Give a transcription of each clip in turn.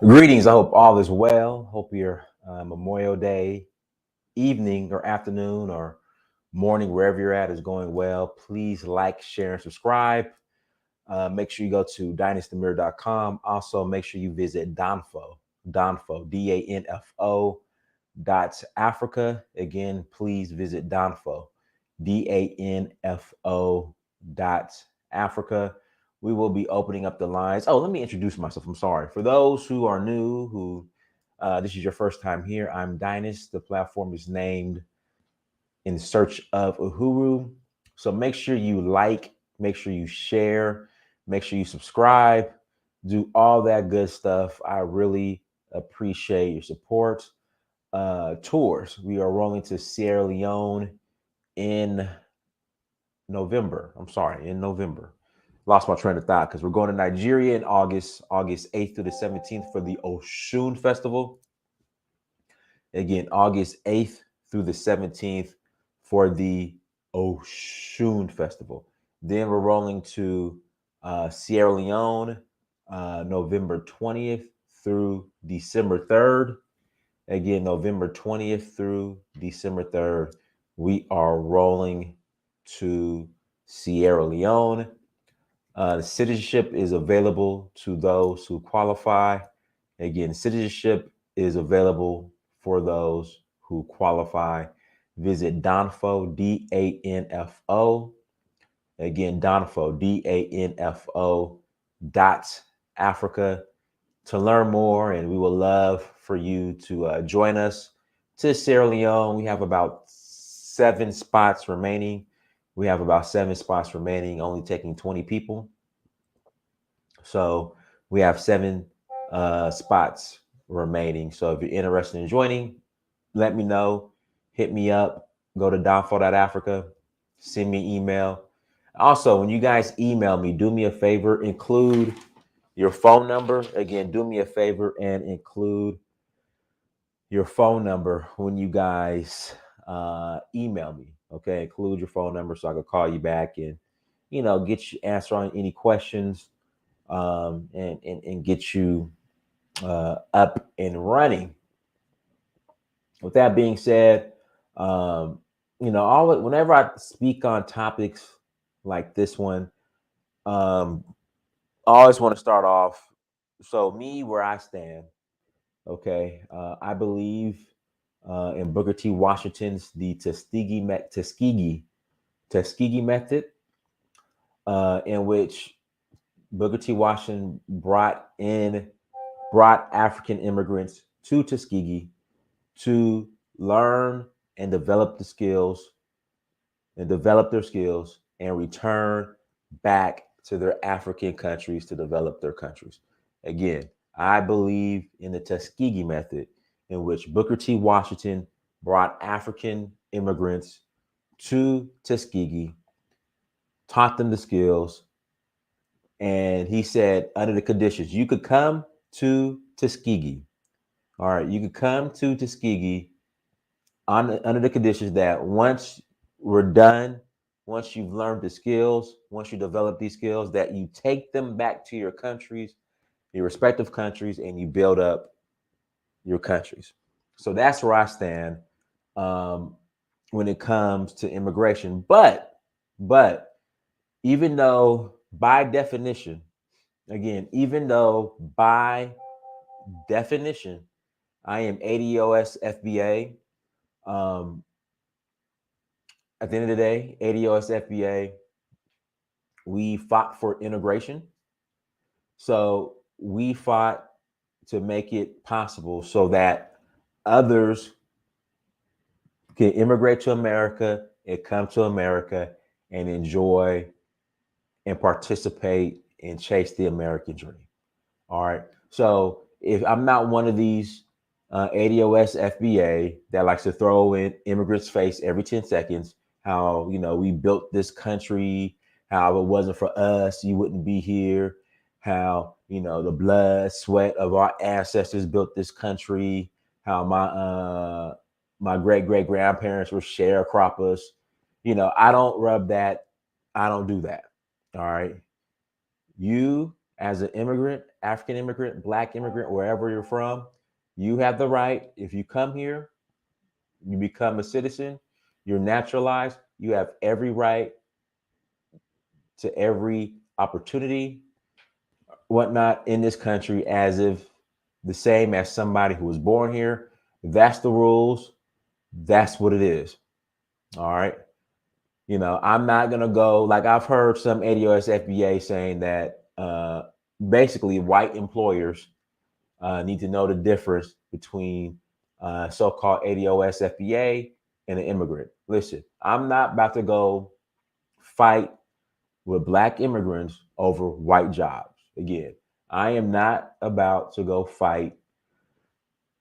Greetings. I hope all is well. Hope your Memorial Day evening or afternoon or morning, wherever you're at, is going well. Please like, share, and subscribe. Make sure you go to dynastymir.com. Also, make sure you visit Danfo, DANFO dot Africa. Again, please visit Danfo, DANFO dot Africa. We will be opening up the lines. Oh, let me introduce myself. I'm sorry. For those who are new, who this is your first time here, I'm Dynast. The platform is named In Search of Uhuru. So make sure you like, make sure you share, make sure you subscribe, do all that good stuff. I really appreciate your support. Tours. We are rolling to Sierra Leone in November. I'm sorry, in November. Lost my train of thought because we're going to Nigeria in August 8th through the 17th for the Oshun Festival. Again, August 8th through the 17th for the Oshun Festival. Then we're rolling to Sierra Leone, November 20th through December 3rd. Again, November 20th through December 3rd, we are rolling to Sierra Leone. The citizenship is available to those who qualify. Again, citizenship is available for those who qualify. Visit Danfo, DANFO. Again, Danfo, DANFO dot Africa to learn more. And we would love for you to join us to Sierra Leone. We have about 7 spots remaining. Only taking 20 people. So we have 7 spots remaining. So if you're interested in joining, let me know. Hit me up. Go to Africa. Send me an email. Also, when you guys email me, do me a favor, include your phone number. Again, do me a favor and include your phone number when you guys email me. Okay, include your phone number so I can call you back and get you answer on any questions and get you up and running. With that being said, whenever I speak on topics like this one, I always want to start off. So me, where I stand, okay, I believe in Booker T. Washington's the Tuskegee method, in which Booker T. Washington brought African immigrants to Tuskegee to learn and develop their skills and return back to their African countries to develop their countries. Again, I believe in the Tuskegee method, in which Booker T. Washington brought African immigrants to Tuskegee, taught them the skills, and he said, under the conditions, you could come to Tuskegee. All right, you could come to Tuskegee under the conditions that once we're done, once you've learned the skills, once you develop these skills, that you take them back to your countries, your respective countries, and you build up your countries. So that's where I stand when it comes to immigration. But even though by definition, I am ADOS FBA. At the end of the day, ADOS FBA, we fought for integration. So we fought to make it possible so that others can immigrate to America and come to America and enjoy and participate and chase the American dream. All right. So if I'm not one of these ADOS FBA that likes to throw in immigrants' face every 10 seconds, how, we built this country, how if it wasn't for us, you wouldn't be here, how, the blood, sweat of our ancestors built this country, how my great great grandparents were sharecroppers. I don't rub that. I don't do that. All right. You as an immigrant, African immigrant, Black immigrant, wherever you're from, you have the right. If you come here, you become a citizen, you're naturalized, you have every right to every opportunity, whatnot in this country as if the same as somebody who was born here. That's the rules. That's what it is. All right. I'm not gonna go like I've heard some ADOS FBA saying that basically white employers need to know the difference between so-called ADOS FBA and an immigrant. Listen, I'm not about to go fight with Black immigrants over white jobs. Again, I am not about to go fight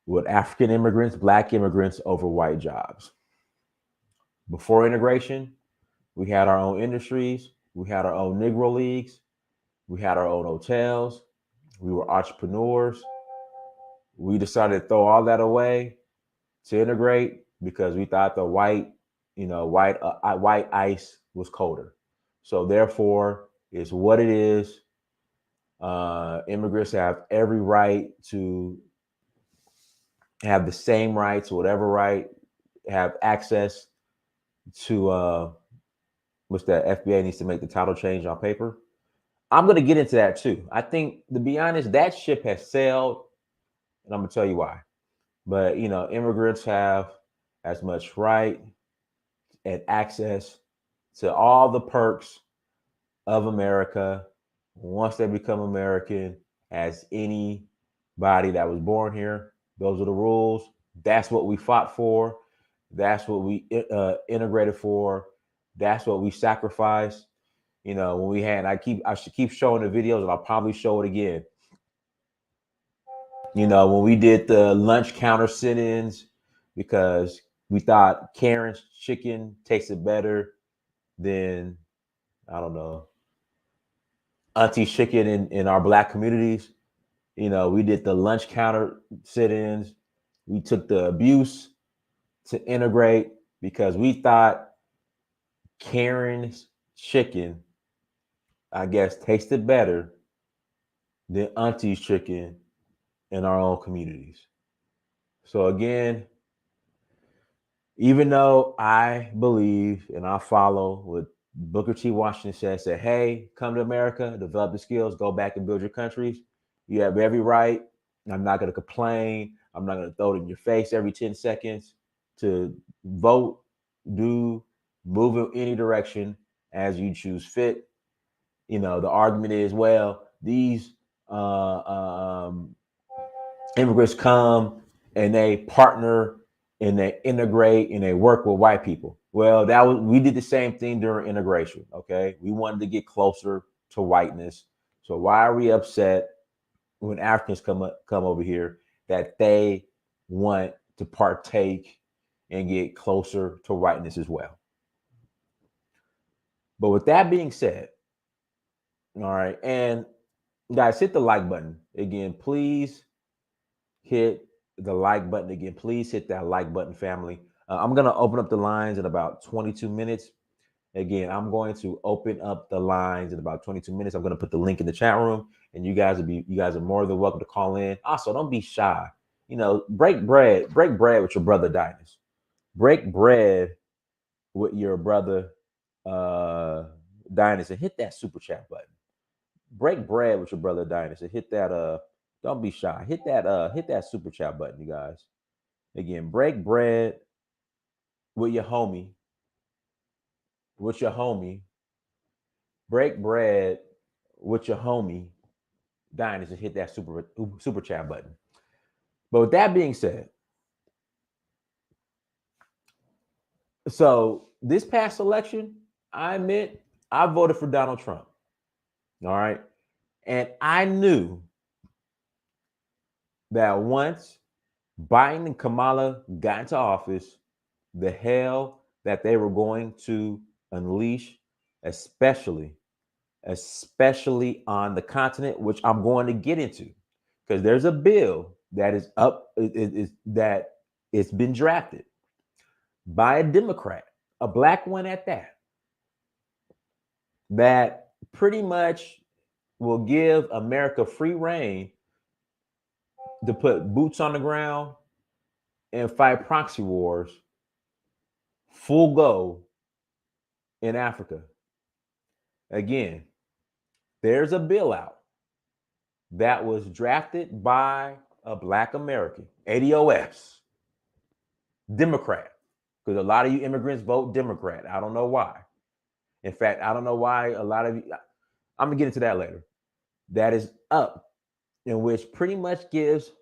with African immigrants, Black immigrants over white jobs. Before integration, we had our own industries, we had our own Negro leagues, we had our own hotels, we were entrepreneurs. We decided to throw all that away to integrate because we thought the white ice was colder. So therefore, it's what it is. Immigrants have every right to have the same rights, whatever right, have access to which the FBA needs to make the title change on paper. I'm going to get into that too. I think, to be honest, that ship has sailed, and I'm going to tell you why. But immigrants have as much right and access to all the perks of America once they become American as anybody that was born here. Those are the rules. That's what we fought for. That's what we integrated for. That's what we sacrificed. When we had, I should keep showing the videos, and I'll probably show it again. When we did the lunch counter sit-ins because we thought Karen's chicken tasted better than, I don't know, Auntie's chicken in our Black communities. We did the lunch counter sit-ins. We took the abuse to integrate because we thought Karen's chicken, I guess, tasted better than Auntie's chicken in our own communities. So again, even though I believe and I follow what Booker T. Washington said, hey, come to America, develop the skills, go back and build your countries. You have every right. I'm not going to complain. I'm not going to throw it in your face every 10 seconds to vote, move in any direction as you choose fit. The argument is, well, these immigrants come and they partner and they integrate and they work with white people. Well, we did the same thing during integration. Okay, we wanted to get closer to whiteness. So why are we upset when Africans come over here that they want to partake and get closer to whiteness as well? But with that being said, all right, and guys, hit the like button again, please. Hit the like button again. Please hit that like button, family. I'm going to open up the lines in about 22 minutes. Again, I'm going to open up the lines in about 22 minutes. I'm going to put the link in the chat room, and you guys are more than welcome to call in. Also, don't be shy. Break bread with your brother Dynast. Break bread with your brother Dynast, and hit that super chat button. Break bread with your brother Dynast, and hit that don't be shy. Hit that super chat button, you guys. Again, break bread with your homie. Break bread with your homie. Dynast, and hit that super chat button. But with that being said, so this past election, I admit I voted for Donald Trump. All right. And I knew that once Biden and Kamala got into office, the hell that they were going to unleash, especially on the continent, which I'm going to get into, because there's a bill that is up, that it's been drafted by a Democrat, a Black one at that pretty much will give America free reign to put boots on the ground and fight proxy wars full go in Africa. Again, there's a bill out that was drafted by a Black American, ADOS, Democrat, because a lot of you immigrants vote Democrat. I don't know why. In fact, I don't know why a lot of you, I'm going to get into that later. That is up, in which pretty much gives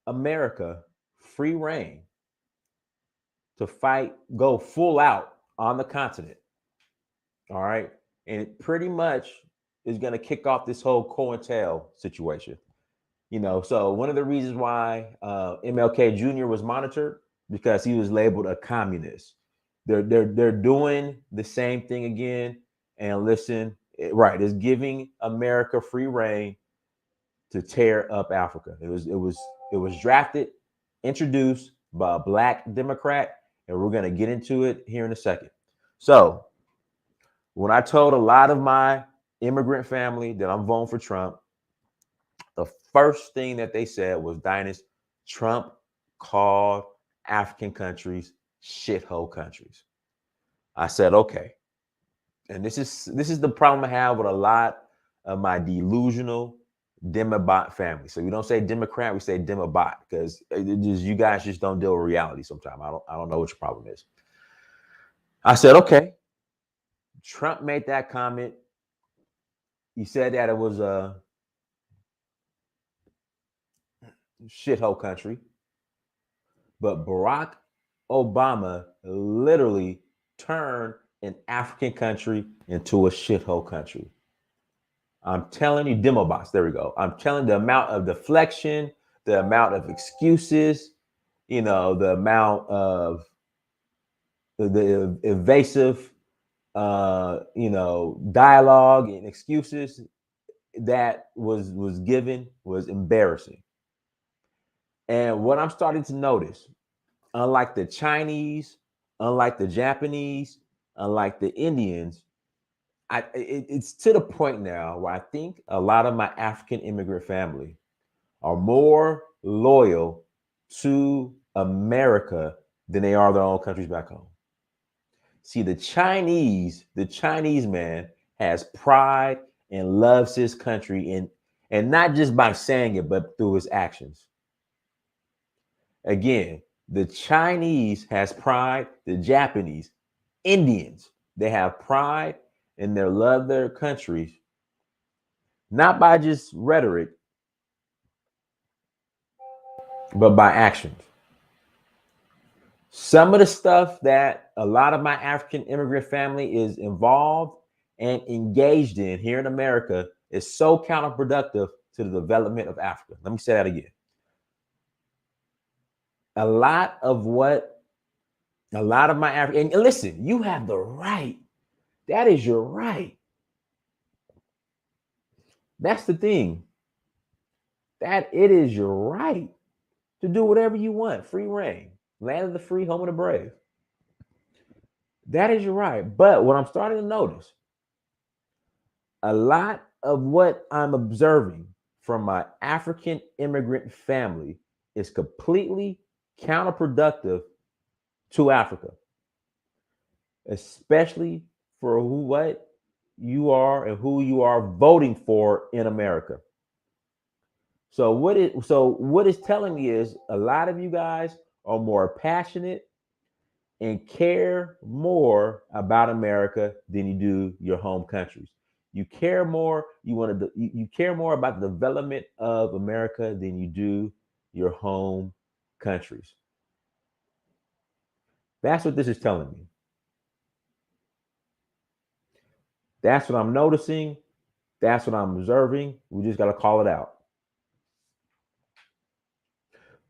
America free reign to fight, go full out on the continent. All right. And it pretty much is going to kick off this whole COINTEL situation. You know, so one of the reasons why MLK Jr. was monitored, because he was labeled a communist. They're doing the same thing again. And listen, right, it's giving America free reign to tear up Africa. It was drafted, introduced by a Black Democrat, and we're gonna get into it here in a second. So when I told a lot of my immigrant family that I'm voting for Trump, the first thing that they said was, Dynas, Trump called African countries shithole countries. I said, okay. And this is the problem I have with a lot of my delusional Demobot family. So we don't say Democrat, we say Demobot, because you guys just don't deal with reality sometimes. I don't know what your problem is. I said, okay. Trump made that comment. He said that it was a shithole country. But Barack Obama literally turned an African country into a shithole country. I'm telling you, Demobots, there we go. I'm telling the amount of deflection, the amount of excuses, you know, the amount of the evasive, you know, dialogue and excuses that was given was embarrassing. And what I'm starting to notice, unlike the Chinese, unlike the Japanese, unlike the Indians, it's to the point now where I think a lot of my African immigrant family are more loyal to America than they are their own countries back home. See, the Chinese man has pride and loves his country, and not just by saying it, but through his actions. Again, the Chinese has pride, the Japanese, Indians, they have pride and they love their countries, not by just rhetoric, but by actions. Some of the stuff that a lot of my African immigrant family is involved and engaged in here in America is so counterproductive to the development of Africa. Let me say that again. A lot of my African, and listen, you have the right. That is your right. That's the thing. That it is your right to do whatever you want. Free reign. Land of the free, home of the brave. That is your right. But what I'm starting to notice, a lot of what I'm observing from my African immigrant family is completely counterproductive to Africa, especially for what you are and who you are voting for in America. So what is telling me is a lot of you guys are more passionate and care more about America than you do your home countries. You care more. You care more about the development of America than you do your home countries. That's what this is telling me. That's what I'm noticing. That's what I'm observing. We just got to call it out.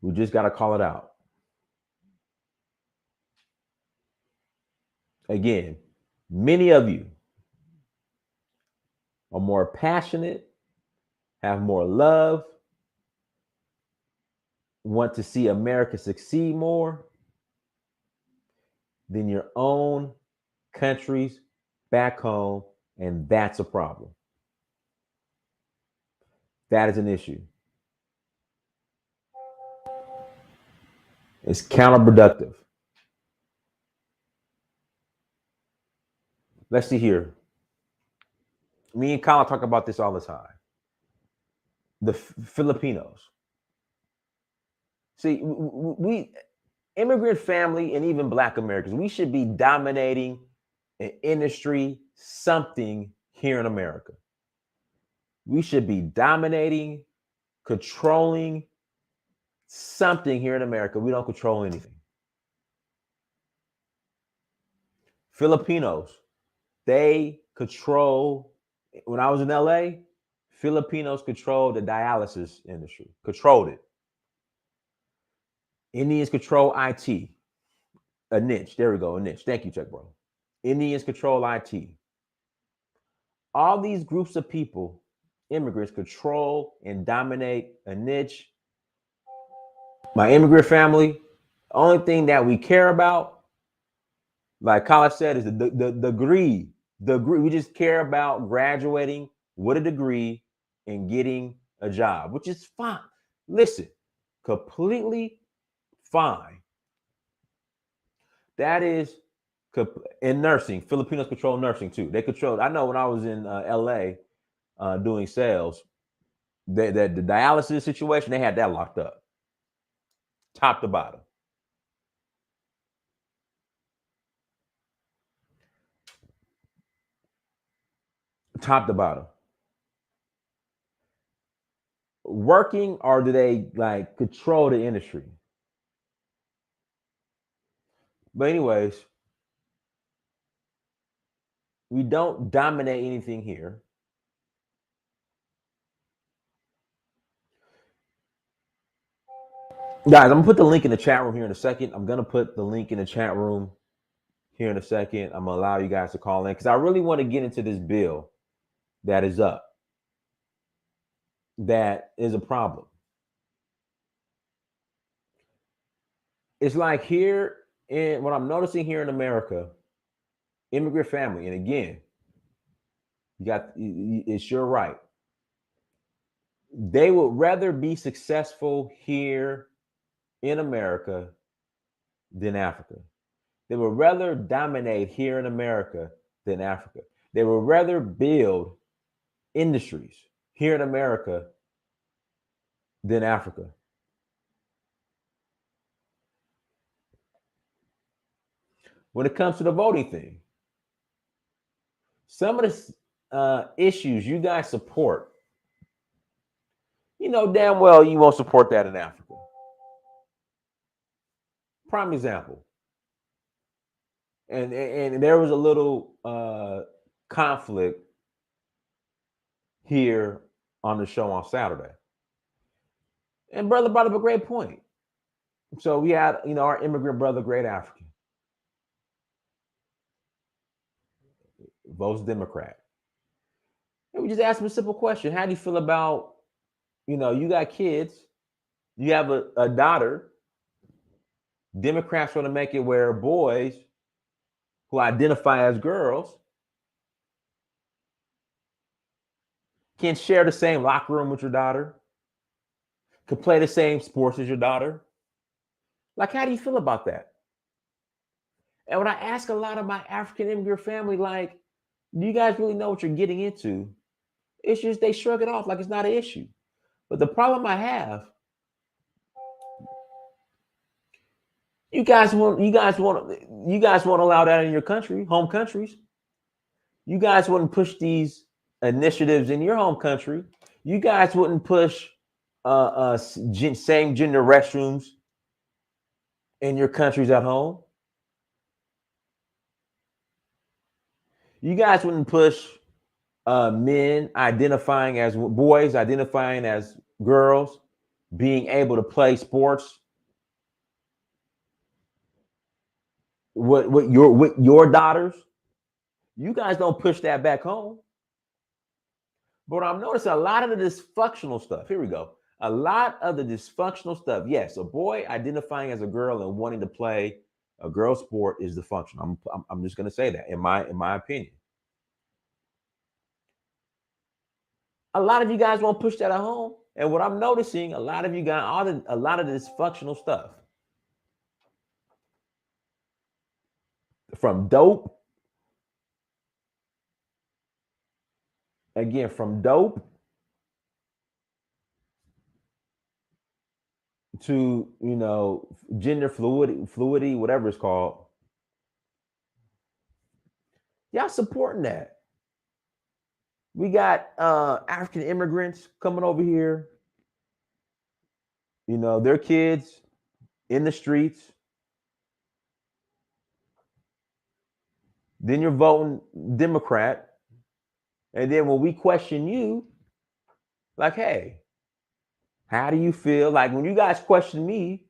We just got to call it out. Again, many of you are more passionate, have more love, want to see America succeed more than your own countries back home, and that's a problem. That is an issue. It's counterproductive. Let's see here. Me and Colin talk about this all the time. The Filipinos. See, we immigrant family and even Black Americans, we should be dominating an industry, something here in America. We should be dominating, controlling something here in America. We don't control anything. Filipinos, they control, when I was in LA, Filipinos controlled the dialysis industry, controlled it. Indians control IT, a niche. There we go, a niche. Thank you, Chuck, bro. Indians control IT. All these groups of people, immigrants, control and dominate a niche. My immigrant family, the only thing that we care about, like College said, is the degree. We just care about graduating with a degree and getting a job, which is fine. Listen, completely fine. That is in nursing. Filipinos control nursing too. They control. I know when I was in LA doing sales, the dialysis situation, they had that locked up, top to bottom. Top to bottom. Working, or do they like control the industry? But anyways, we don't dominate anything here. Guys, I'm gonna put the link in the chat room here in a second. I'm gonna put the link in the chat room here in a second. I'm gonna allow you guys to call in because I really want to get into this bill that is up. That is a problem. It's like here in what I'm noticing here in America, immigrant family, and again, it's your right. They would rather be successful here in America than Africa. They would rather dominate here in America than Africa. They would rather build industries here in America than Africa. When it comes to the voting thing, some of the issues you guys support, you know damn well you won't support that in Africa. Prime example. And there was a little conflict here on the show on Saturday. And brother brought up a great point. So we had, our immigrant brother, great African, votes Democrat. And we just asked him a simple question. How do you feel about, you got kids, you have a daughter, Democrats want to make it where boys who identify as girls can share the same locker room with your daughter, can play the same sports as your daughter. Like, how do you feel about that? And when I ask a lot of my African immigrant family, like, do you guys really know what you're getting into? It's just they shrug it off like it's not an issue. But the problem I have, you guys won't allow that in your country, home countries. You guys wouldn't push these initiatives in your home country. You guys wouldn't push same gender restrooms in your countries at home. You guys wouldn't push men identifying as boys, identifying as girls, being able to play sports with your daughters. You guys don't push that back home. But I'm noticing a lot of the dysfunctional stuff. Here we go. A lot of the dysfunctional stuff. Yes, a boy identifying as a girl and wanting to play a girl sport is dysfunctional. I'm just going to say that in my opinion. A lot of you guys won't push that at home. And what I'm noticing, a lot of you guys, a lot of dysfunctional stuff, from dope, again, from dope to, gender fluidity, whatever it's called. Y'all supporting that. We got African immigrants coming over here. Their kids in the streets. Then you're voting Democrat. And then when we question you, like, hey, how do you feel? Like when you guys question me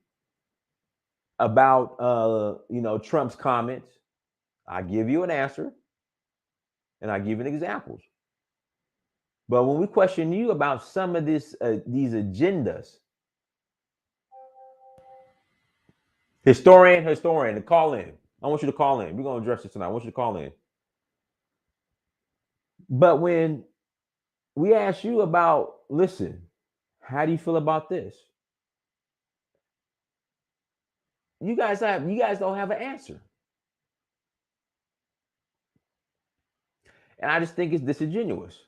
about Trump's comments, I give you an answer and I give you examples. But when we question you about some of these agendas, historian, call in. I want you to call in. We're going to address this tonight. I want you to call in. But when we ask you about, listen, how do you feel about this? You guys don't have an answer. And I just think it's disingenuous.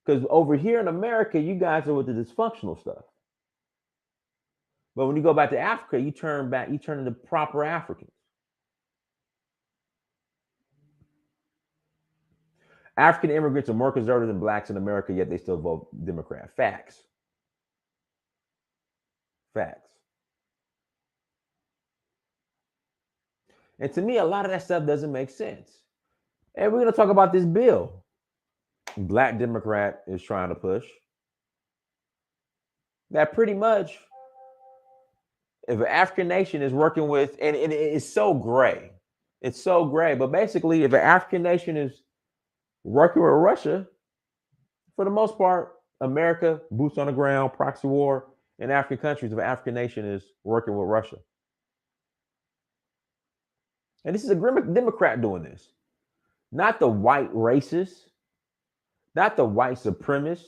Because over here in America, you guys are with the dysfunctional stuff. But when you go back to Africa, you turn into proper Africans. African immigrants are more conservative than blacks in America, yet they still vote Democrat. Facts. And to me, a lot of that stuff doesn't make sense. And we're going to talk about this bill. Black Democrat is trying to push that pretty much if an African nation is working with, and it's so gray. It's so gray. But basically, if an African nation is working with Russia, for the most part, America, boots on the ground, proxy war in African countries, if an African nation is working with Russia. And this is a Democrat doing this. Not the white racists, not the white supremacists.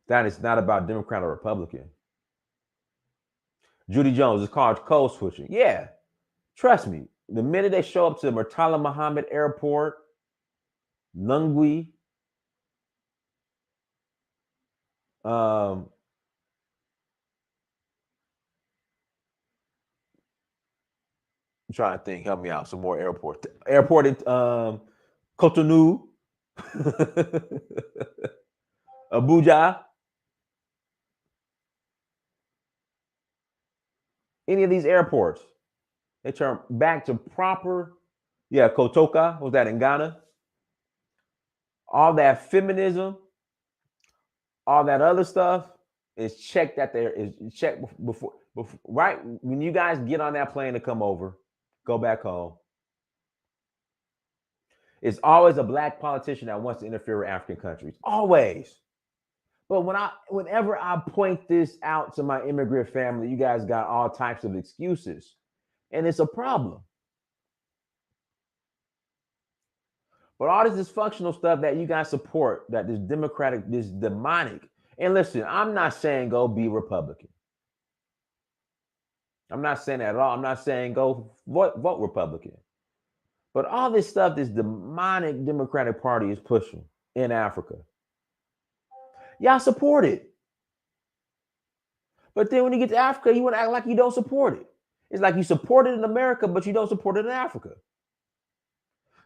That is not about Democrat or Republican. Judy Jones is called code switching. Yeah, trust me. The minute they show up to Murtala Muhammad Airport, Lungwi, I'm trying to think. Help me out. Some more airport. Airport at Cotonou, Abuja. Any of these airports, they turn back to proper. Yeah, Kotoka, was that in Ghana? All that feminism, all that other stuff is checked before, right? When you guys get on that plane to come over, go back home. It's always a black politician that wants to interfere with African countries. Always. But whenever I point this out to my immigrant family, you guys got all types of excuses. And it's a problem. But all this dysfunctional stuff that you guys support, that this democratic, this demonic. And listen, I'm not saying go be Republican. I'm not saying that at all. I'm not saying go vote Republican. But all this stuff, this demonic Democratic Party is pushing in Africa. Y'all support it. But then when you get to Africa, you want to act like you don't support it. It's like you support it in America, but you don't support it in Africa.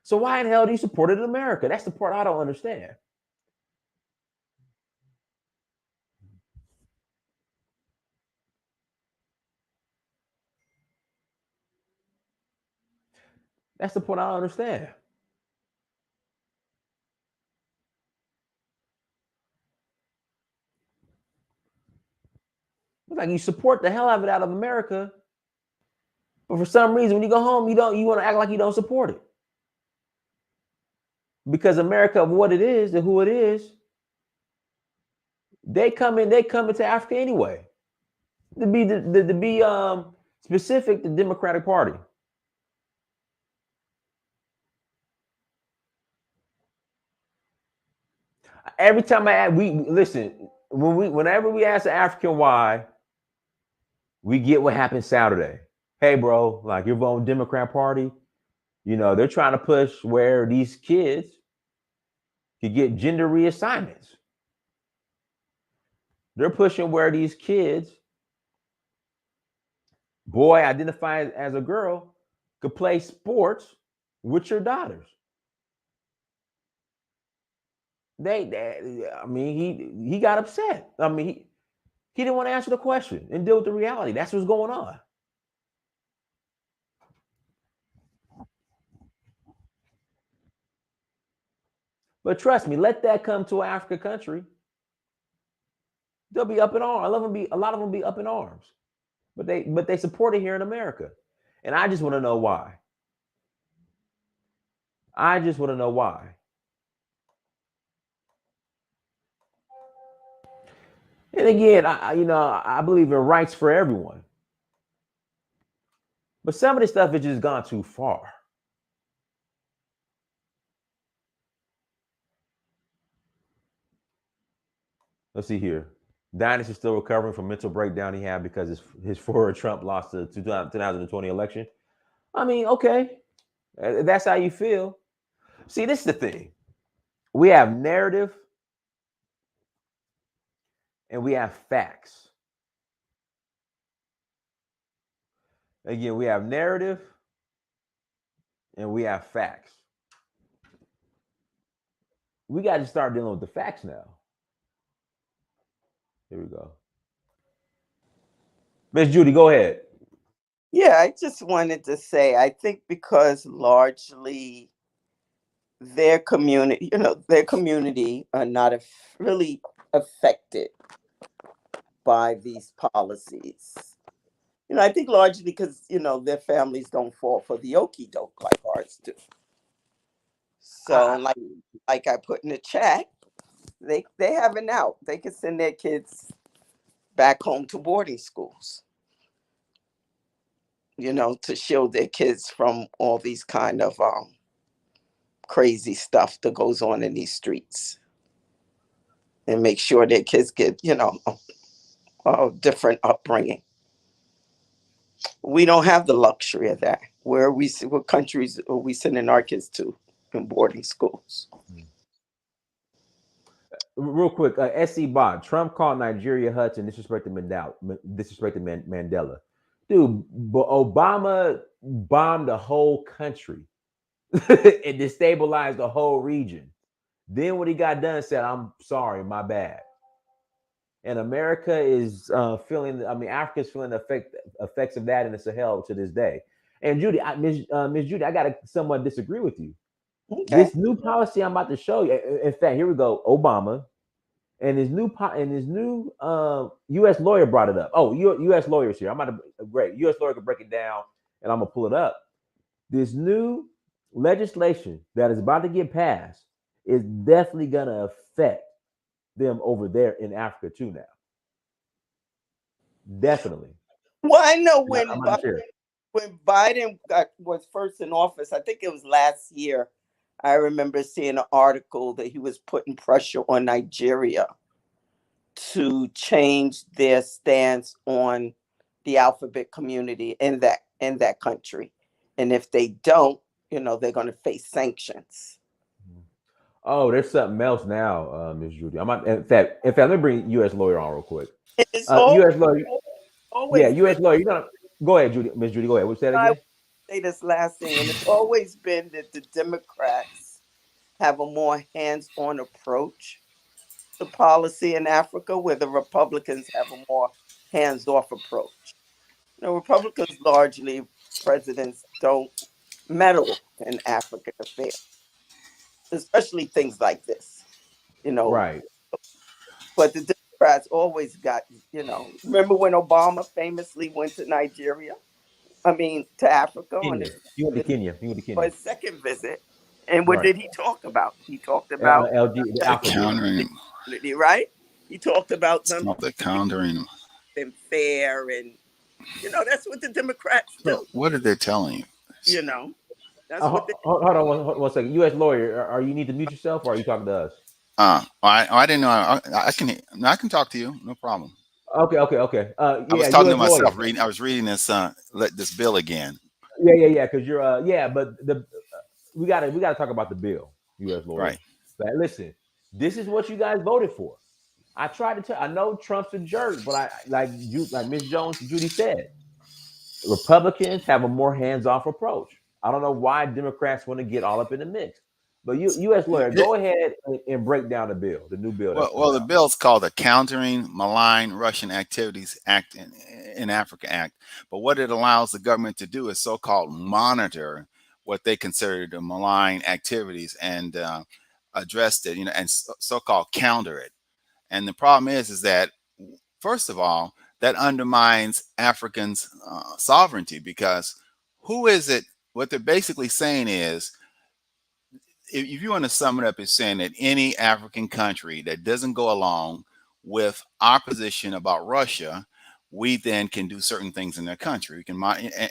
So why in hell do you support it in America? That's the part I don't understand. That's the point I don't understand. It's like you support the hell out of America, but for some reason, when you go home, you want to act like you don't support it. Because America, of what it is and who it is, they come into Africa anyway. To be specific, the Democratic Party. Every time we listen, whenever we ask an African why, we get what happened Saturday. Hey, bro, like you're voting Democrat Party. They're trying to push where these kids could get gender reassignments. They're pushing where these kids, boy identified as a girl, could play sports with your daughters. I mean, he got upset. I mean, he didn't want to answer the question and deal with the reality. That's what's going on. But trust me, let that come to an African country, they'll be up in arms. A lot of them be up in arms, but they support it here in America, and I just want to know why. I just want to know why. And again, I believe in rights for everyone, but some of this stuff has just gone too far. Let's see here. Dynasty is still recovering from mental breakdown he had because his forward Trump lost the 2020 election. I mean, okay, that's how you feel. See, this is the thing. We have narrative and we have facts. Again, we have narrative and we have facts. We got to start dealing with the facts now. Here we go. Miss Judy, go ahead. Yeah, I just wanted to say, I think because largely their community are not really affected by these policies. I think largely because, their families don't fall for the okie doke like ours do. So like I put in the chat, they have an out. They can send their kids back home to boarding schools, to shield their kids from all these kind of crazy stuff that goes on in these streets, and make sure their kids get, a different upbringing. We don't have the luxury of that. What countries are we sending our kids to in boarding schools? Real quick, SC Bot. Trump called Nigeria Huts and disrespected Mandela. Dude, but Obama bombed the whole country and destabilized the whole region. Then when he got done, said, "I'm sorry, my bad." And America is feeling. I mean, Africa is feeling the effects of that in the Sahel to this day. And Judy, Miss Judy, I got to somewhat disagree with you. Okay. This new policy I'm about to show you. In fact, here we go. Obama and his new U.S. lawyer brought it up. Oh, U.S. lawyers here. I'm about to great. U.S. lawyer can break it down, and I'm gonna pull it up. This new legislation that is about to get passed is definitely gonna affect them over there in Africa too now. Definitely. Well, I know when Biden was first in office, I think it was last year, I remember seeing an article that he was putting pressure on Nigeria to change their stance on the alphabet community in that country. And if they don't, they're going to face sanctions. Oh, there's something else now, Ms. Judy. In fact, let me bring U.S. lawyer on real quick. U.S. lawyer. Yeah, U.S. lawyer. You're gonna go ahead, Judy. Ms. Judy, go ahead. What's that again? I say this last thing, and it's always been that the Democrats have a more hands-on approach to policy in Africa, where the Republicans have a more hands-off approach. Republicans largely, presidents don't meddle in African affairs, especially things like this, Right. But the Democrats always got, remember when Obama famously went to Nigeria? To Africa Kenya. He went to Kenya. For his second visit. And what did he talk about? He talked about the countering him, right? He talked about them. The countering and fair, and that's what the Democrats do. What are they telling you? That's what. Hold on one second. U.S. lawyer, are you need to mute yourself, or are you talking to us? I didn't know. I can talk to you. No problem. Okay. I was Yeah, talking to U.S. lawyer. myself. Reading. I was reading this bill again. Yeah. Because you're but we gotta talk about the bill, U.S. Right. lawyer. But listen, this is what you guys voted for. I tried to tell. I know Trump's a jerk, but I like Miss Jones, Judy said, Republicans have a more hands-off approach. I don't know why Democrats want to get all up in the mix. But U.S. lawyer, go ahead and break down the bill, the new bill that's Well, coming the out. bill's called the Countering Malign Russian Activities Act in Africa Act. But what it allows the government to do is so-called monitor what they consider the malign activities and address it, and so-called counter it. And the problem is that first of all, that undermines Africans' sovereignty because who is it? What they're basically saying is if you want to sum it up, it's saying that any African country that doesn't go along with our position about Russia, we then can do certain things in their country. We can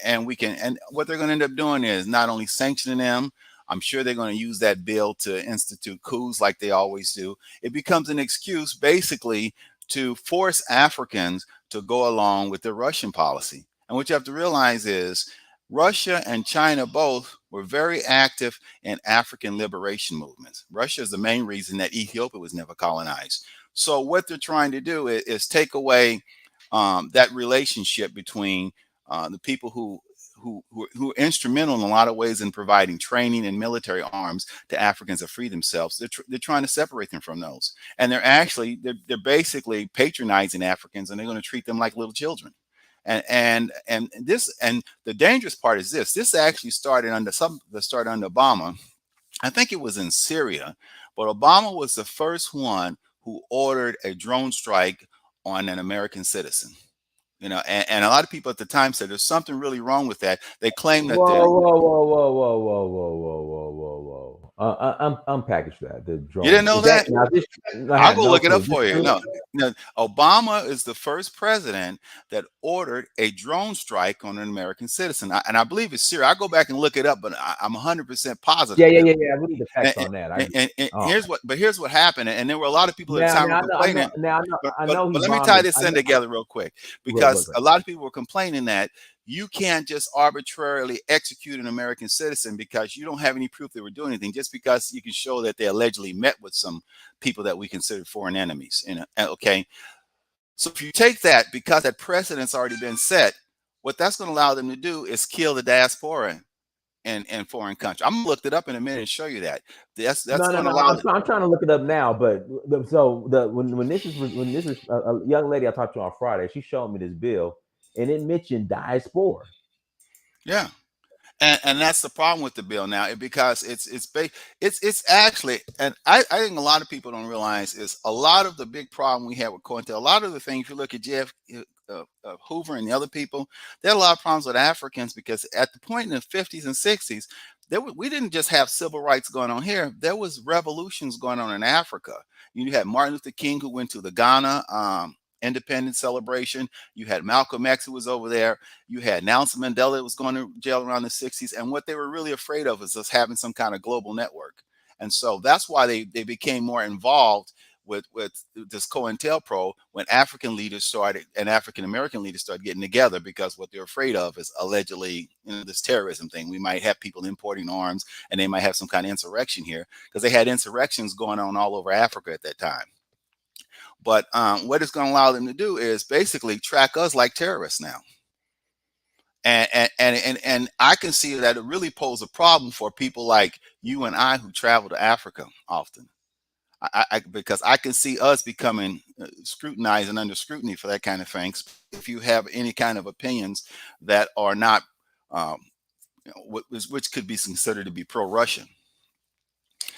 and we can, and what they're going to end up doing is not only sanctioning them. I'm sure they're going to use that bill to institute coups like they always do. It becomes an excuse basically to force Africans to go along with the Russian policy. And what you have to realize is Russia and China both were very active in African liberation movements. Russia is the main reason that Ethiopia was never colonized. So what they're trying to do is take away that relationship between the people who are instrumental in a lot of ways in providing training and military arms to Africans to free themselves. They're trying to separate them from those, and they're basically patronizing Africans, and they're going to treat them like little children. And the dangerous part is this. This actually started under Obama. I think it was in Syria, but Obama was the first one who ordered a drone strike on an American citizen. And a lot of people at the time said there's something really wrong with that. They claim that Whoa, the whoa, whoa, whoa, whoa, whoa, whoa, whoa, whoa, whoa, whoa. Unpackage that. The you didn't drone know is that that. now? This I I'll had go no look it up clue. for you. No, Obama is the first president that ordered a drone strike on an American citizen, and I believe it's Syria. I go back and look it up, but I'm 100% Yeah, positive. yeah, yeah, yeah. We need the And, facts on that. and Oh, here's what happened, and there were a lot of people at the now, time who were now I know, complaining. now I know, But I but know he but let me bombed tie it. this I in know. together real quick Go because ahead. a lot of people were complaining that you can't just arbitrarily execute an American citizen because you don't have any proof they were doing anything, just because you can show that they allegedly met with some people that we consider foreign enemies. Okay, so if you take that, because that precedent's already been set, what that's going to allow them to do is kill the diaspora in foreign countries. I'm gonna look it up in a minute and show you that. That's No, no, going to no. allow. I'm trying to look it up now, but when this is a young lady I talked to on Friday, she showed me this bill, and it mentioned diaspora. Yeah. And that's the problem with the bill now, because it's actually, and I think a lot of people don't realize is a lot of the big problem we have with COINTEL. A lot of the things, if you look at Jeff Hoover and the other people, there are a lot of problems with Africans because at the point in the 50s and 60s, we didn't just have civil rights going on here. There was revolutions going on in Africa. You had Martin Luther King, who went to the Ghana independence celebration. You had Malcolm X, who was over there. You had Nelson Mandela, that was going to jail around the 60s. And what they were really afraid of is us having some kind of global network. And so that's why they became more involved with this COINTELPRO when African leaders started and African American leaders started getting together, because what they're afraid of is allegedly, this terrorism thing. We might have people importing arms and they might have some kind of insurrection here, because they had insurrections going on all over Africa at that time. But what it's going to allow them to do is basically track us like terrorists now. And I can see that it really poses a problem for people like you and I who travel to Africa often. Because I can see us becoming scrutinized and under scrutiny for that kind of things. If you have any kind of opinions that are not, which could be considered to be pro-Russian.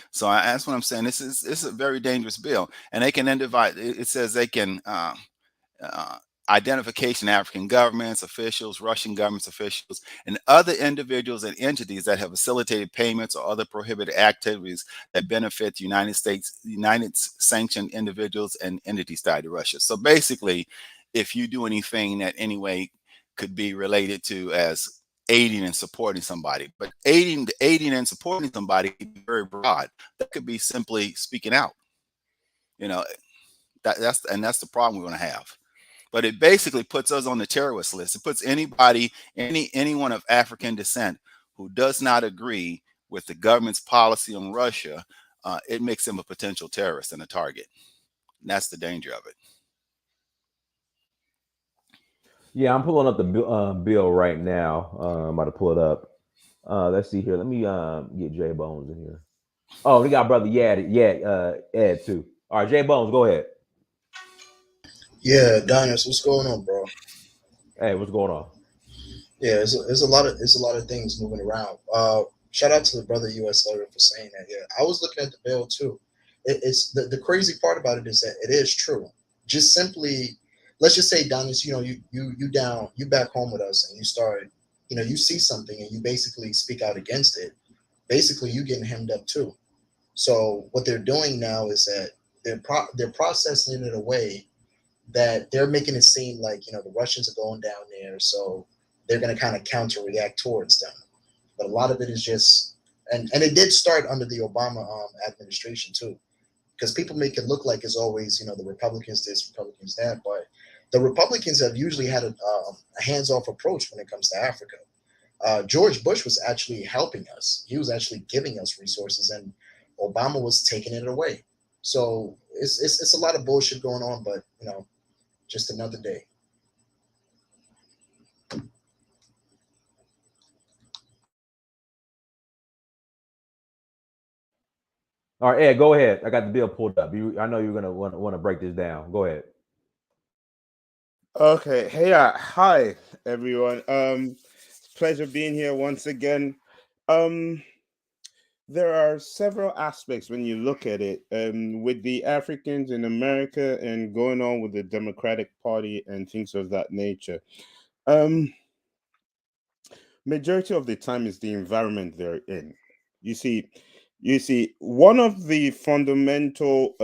So that's what I'm saying. This is a very dangerous bill, and they can then divide. It says they can. Uh, Identification African governments, officials, Russian governments officials, and other individuals and entities that have facilitated payments or other prohibited activities that benefit the United sanctioned individuals and entities tied to Russia. So basically, if you do anything that anyway could be related to as aiding and supporting somebody, but aiding and supporting somebody could be very broad. That could be simply speaking out. You know, that's the problem we're going to have. But it basically puts us on the terrorist list. It puts anybody, anyone of African descent who does not agree with the government's policy on Russia. It makes them a potential terrorist and a target. And that's the danger of it. Yeah, I'm pulling up the bill right now. I'm about to pull it up. Let's see here. Let me get Jay Bones in here. Oh, we got brother Ed too. All right, Jay Bones, go ahead. Yeah, Dinas, what's going on, bro? Hey, what's going on? Yeah, it's a lot of things moving around. Shout out to the brother U.S. lawyer for saying that. Yeah, I was looking at the bill too. It's the crazy part about it is that it is true. Just simply, let's just say, Dinas, you back home with us, and you start, you see something and you basically speak out against it. Basically, you getting hemmed up too. So what they're doing now is that they're processing it in a way that they're making it seem like the Russians are going down there, so they're going to kind of counter react towards them. But a lot of it is just, and it did start under the Obama administration too, because people make it look like it's always the Republicans this, Republicans that, but the Republicans have usually had a hands-off approach when it comes to Africa. George Bush was actually helping us; he was actually giving us resources, and Obama was taking it away. So it's a lot of bullshit going on, but just another day. All right, Ed, go ahead. I got the bill pulled up. I know you're gonna want to break this down. Go ahead. Okay. Hey, hi everyone. Pleasure being here once again. Um, there are several aspects when you look at it, with the Africans in America and going on with the Democratic Party and things of that nature. Um, Majority of the time is the environment they're in. You see, one of the fundamental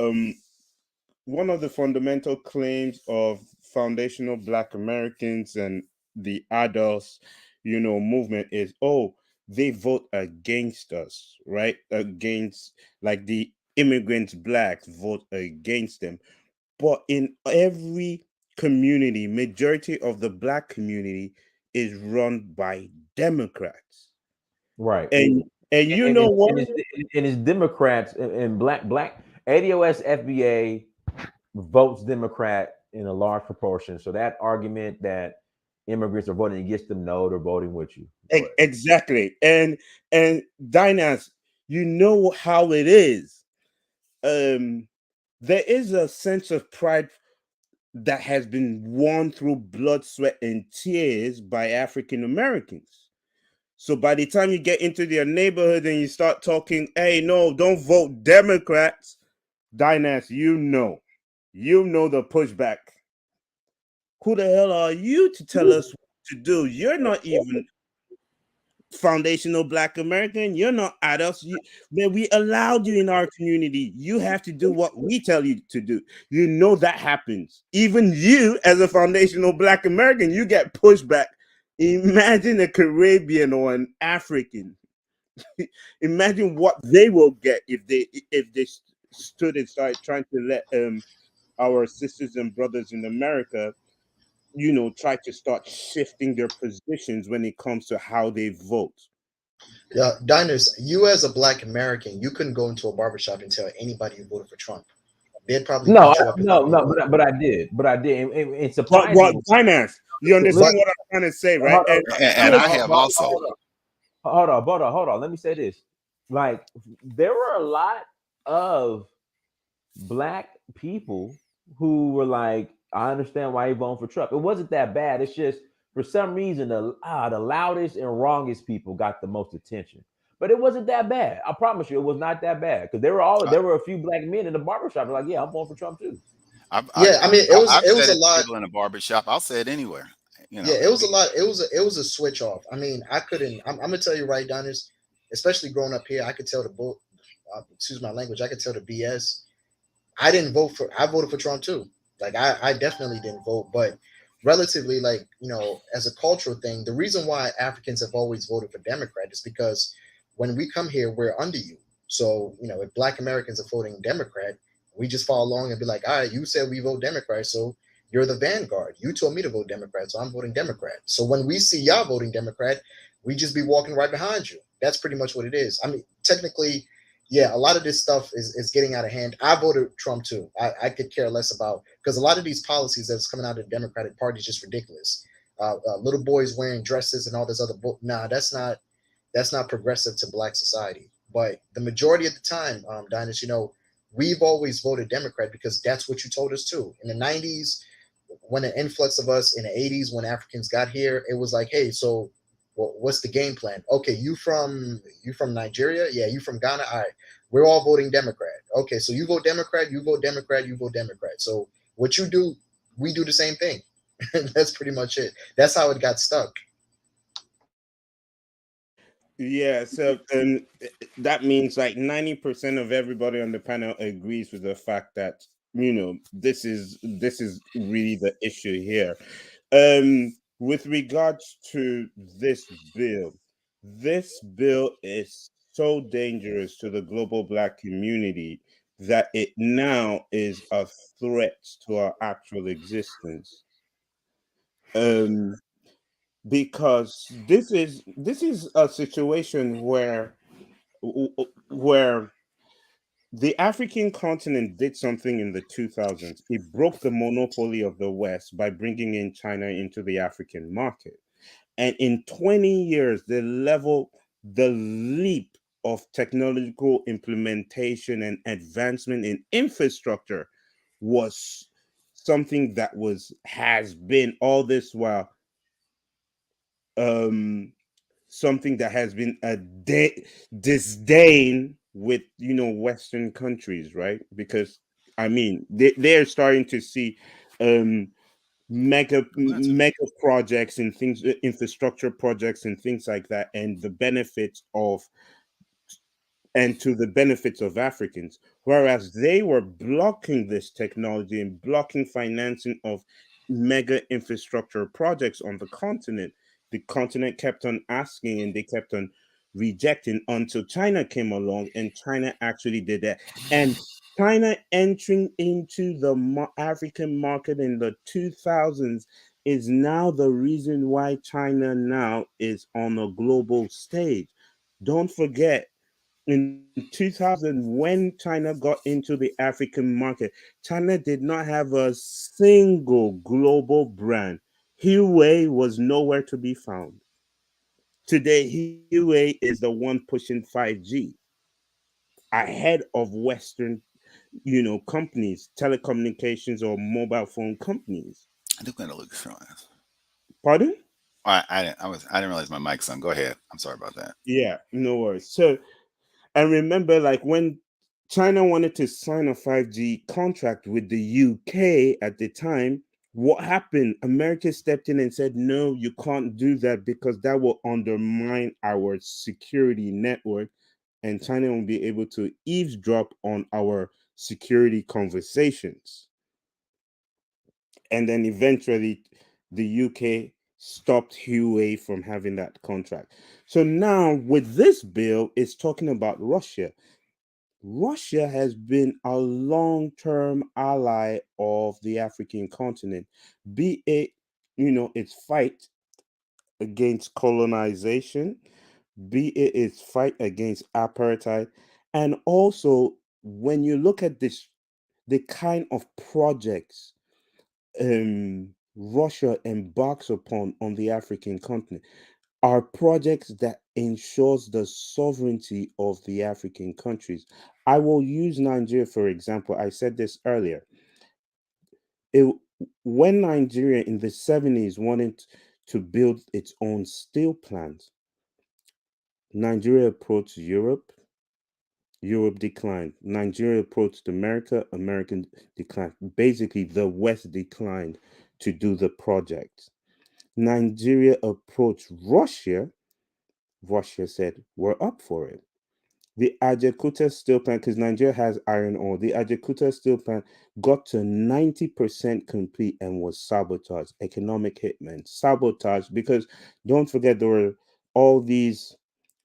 claims of foundational Black Americans and the adults, movement is, oh, they vote against us, right? Against, like, the immigrants, blacks vote against them. But in every community, majority of the Black community is run by Democrats. Right. And you know what? And it's Democrats and black ADOS FBA votes Democrat in a large proportion. So that argument that immigrants are voting against them, no, they're voting with you. Exactly. And Dinas, you know how it is. There is a sense of pride that has been won through blood, sweat, and tears by African Americans. So by the time you get into their neighborhood and you start talking, hey, no, don't vote Democrats, Dinas, you know the pushback. Who the hell are you to tell us what to do? You're not even foundational Black American. You're not adults. Man, we allowed you in our community. You have to do what we tell you to do. You know that happens. Even you, as a foundational Black American, you get pushback. Imagine a Caribbean or an African. Imagine what they will get if they stood and started trying to let our sisters and brothers in America, try to start shifting their positions when it comes to how they vote. Yeah, Diners, you as a Black American, you couldn't go into a barbershop and tell anybody you voted for Trump. They'd probably No, beat you up. but I did. It's But surprising. Finance, you understand what I'm trying to say, right? And I have also. Hold on. Let me say this. Like, there were a lot of Black people who were like, I understand why you're voting for Trump. It wasn't that bad. It's just for some reason the loudest and wrongest people got the most attention. But it wasn't that bad. I promise you, it was not that bad. Because there were a few Black men in the barbershop like, yeah, I'm voting for Trump too. I mean, it was a lot. People in a barbershop. I'll say it anywhere. Yeah, it was a lot. It was a switch off. I mean, I couldn't. I'm gonna tell you right, Diners, especially growing up here, I could tell the bull. Excuse my language. I could tell the BS. I didn't vote for. I voted for Trump too. Like I definitely didn't vote, but relatively, like as a cultural thing, the reason why Africans have always voted for Democrat is because when we come here, we're under you. So if Black Americans are voting Democrat, We just follow along and be like, all right, you said we vote Democrat, so you're the vanguard. You told me to vote Democrat, so I'm voting Democrat. So when we see y'all voting Democrat, we just be walking right behind you. That's pretty much what it is. I mean, technically, yeah, a lot of this stuff is getting out of hand. I voted Trump too. I could care less about, because a lot of these policies that's coming out of the Democratic Party is just ridiculous. Little boys wearing dresses and all this other nah, that's not progressive to Black society. But the majority of the time, Dinus, we've always voted Democrat because that's what you told us to. In the 90s, when an influx of us, in the 80s, when Africans got here, it was like, hey, so what's the game plan? Okay, you from Nigeria? Yeah, you from Ghana? All right, we're all voting Democrat. Okay, so you vote Democrat, you vote Democrat, you vote Democrat. So what you do, we do the same thing. That's pretty much it. That's how it got stuck. Yeah, so that means like 90% of everybody on the panel agrees with the fact that this is really the issue here. With regards to this bill is so dangerous to the global Black community that it now is a threat to our actual existence. Um, because this is a situation where the African continent did something in the 2000s. It broke the monopoly of the West by bringing in China into the African market. And in 20 years, the leap of technological implementation and advancement in infrastructure was something that has been all this while um something that has been a disdain with Western countries, right? Because I mean they're starting to see um That's mega projects and things, infrastructure projects and things like that, and the benefits of and to the benefits of Africans, whereas they were blocking this technology and blocking financing of mega infrastructure projects on the continent. The continent kept on asking and they kept on rejecting until China came along, and China actually did that. And China entering into the African market in the 2000s is now the reason why China now is on a global stage. Don't forget, in 2000, when China got into the African market, China did not have a single global brand. Huawei was nowhere to be found. Today, Huawei is the one pushing 5G ahead of Western, companies, telecommunications or mobile phone companies. I do kind of look strong. Pardon? I didn't realize my mic's on. Go ahead. I'm sorry about that. Yeah, no worries. So, and remember, like when China wanted to sign a 5G contract with the UK at the time, what happened? America stepped in and said, no, you can't do that because that will undermine our security network, and China won't be able to eavesdrop on our security conversations. And then eventually, the UK stopped Huawei from having that contract. So now, with this bill, it's talking about Russia. Russia has been a long term ally of the African continent, be it, its fight against colonization, be it its fight against apartheid. And also, when you look at this, the kind of projects Russia embarks upon on the African continent are projects that ensures the sovereignty of the African countries. I will use Nigeria for example. I said this earlier. It, when Nigeria in the 70s wanted to build its own steel plant, Nigeria approached Europe. Europe declined. Nigeria approached America. American declined. Basically, the West declined to do the project. Nigeria approached Russia. Russia said, we're up for it. The Ajakuta steel plant, because Nigeria has iron ore, the Ajakuta steel plant got to 90% complete and was sabotaged. Economic hitmen, sabotage, because don't forget there were all these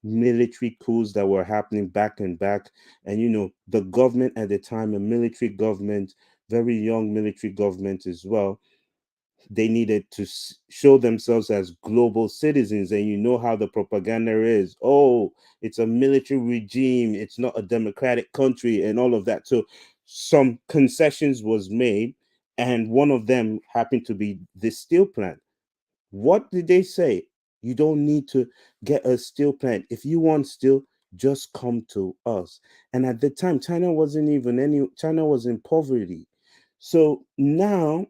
military coups that were happening back and back. And, the government at the time, a military government, very young military government as well, they needed to show themselves as global citizens. And you know how the propaganda is. Oh, it's a military regime, it's not a democratic country, and all of that. So some concessions was made, and one of them happened to be the steel plant. What did they say? You don't need to get a steel plant. If you want steel, just come to us. And at the time, China was in poverty. So now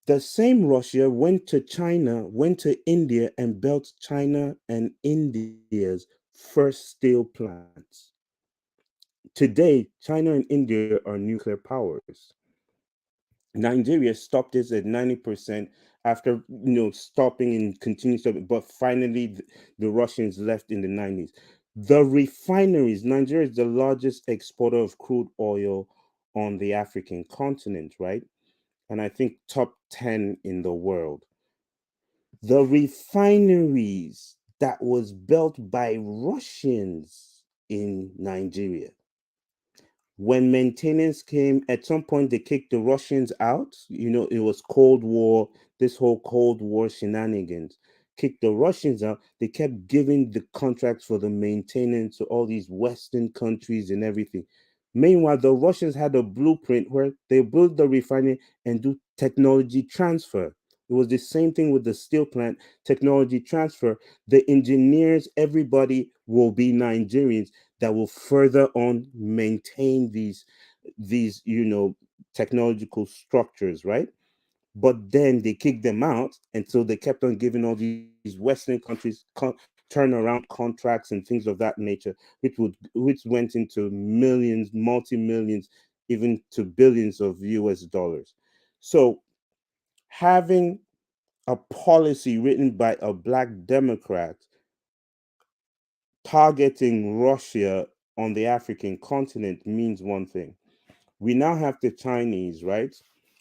the same Russia went to China, went to India, and built China and India's first steel plants. Today, China and India are nuclear powers. Nigeria stopped this at 90% after stopping and continuing stopping, but finally the Russians left in the 90s. The refineries, Nigeria is the largest exporter of crude oil on the African continent, right? And I think top 10 in the world. The refineries that was built by Russians in Nigeria, when maintenance came, at some point they kicked the Russians out. It was Cold War, this whole Cold War shenanigans. Kicked the Russians out. They kept giving the contracts for the maintenance to all these Western countries and everything. Meanwhile, the Russians had a blueprint where they build the refinery and do technology transfer. It was the same thing with the steel plant, technology transfer. The engineers, everybody will be Nigerians that will further on maintain these technological structures, right? But then they kicked them out, and so they kept on giving all these Western countries turnaround contracts and things of that nature, which went into millions, multi-millions, even to billions of US dollars. So having a policy written by a black Democrat targeting Russia on the African continent means one thing. We now have the Chinese, right?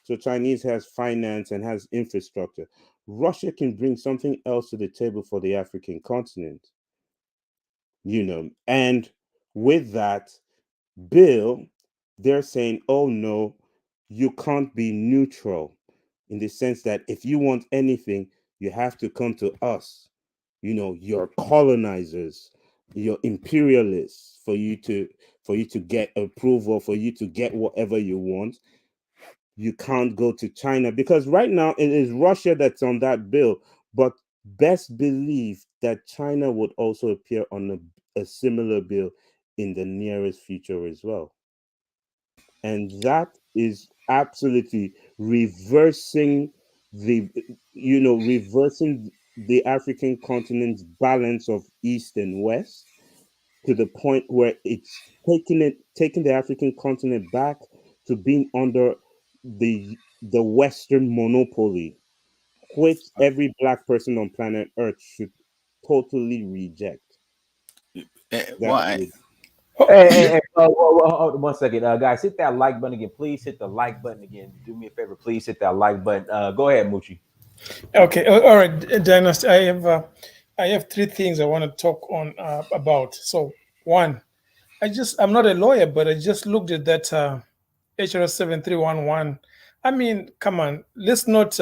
So Chinese has finance and has infrastructure. Russia can bring something else to the table for the African continent, and with that bill, they're saying, oh no, you can't be neutral in the sense that if you want anything, you have to come to us. You're colonizers, you're imperialists, for you to get approval, for you to get whatever you want. You can't go to China because right now it is Russia that's on that bill. But best believe that China would also appear on a similar bill in the nearest future as well. And that is absolutely the reversing the African continent's balance of east and west to the point where it's taking the African continent back to being under the Western monopoly, which every black person on planet Earth should totally reject. That Well, would Hey, Yeah. hey, hey, hold on 1 second, guys. Hit that like button again, please. Hit the like button again. Do me a favor, please. Hit that like button. Go ahead, Moochie. Okay. All right, Dynasty. I have three things I want to talk on about. So one, I'm not a lawyer, but I just looked at that HR 7311. I mean, come on, let's not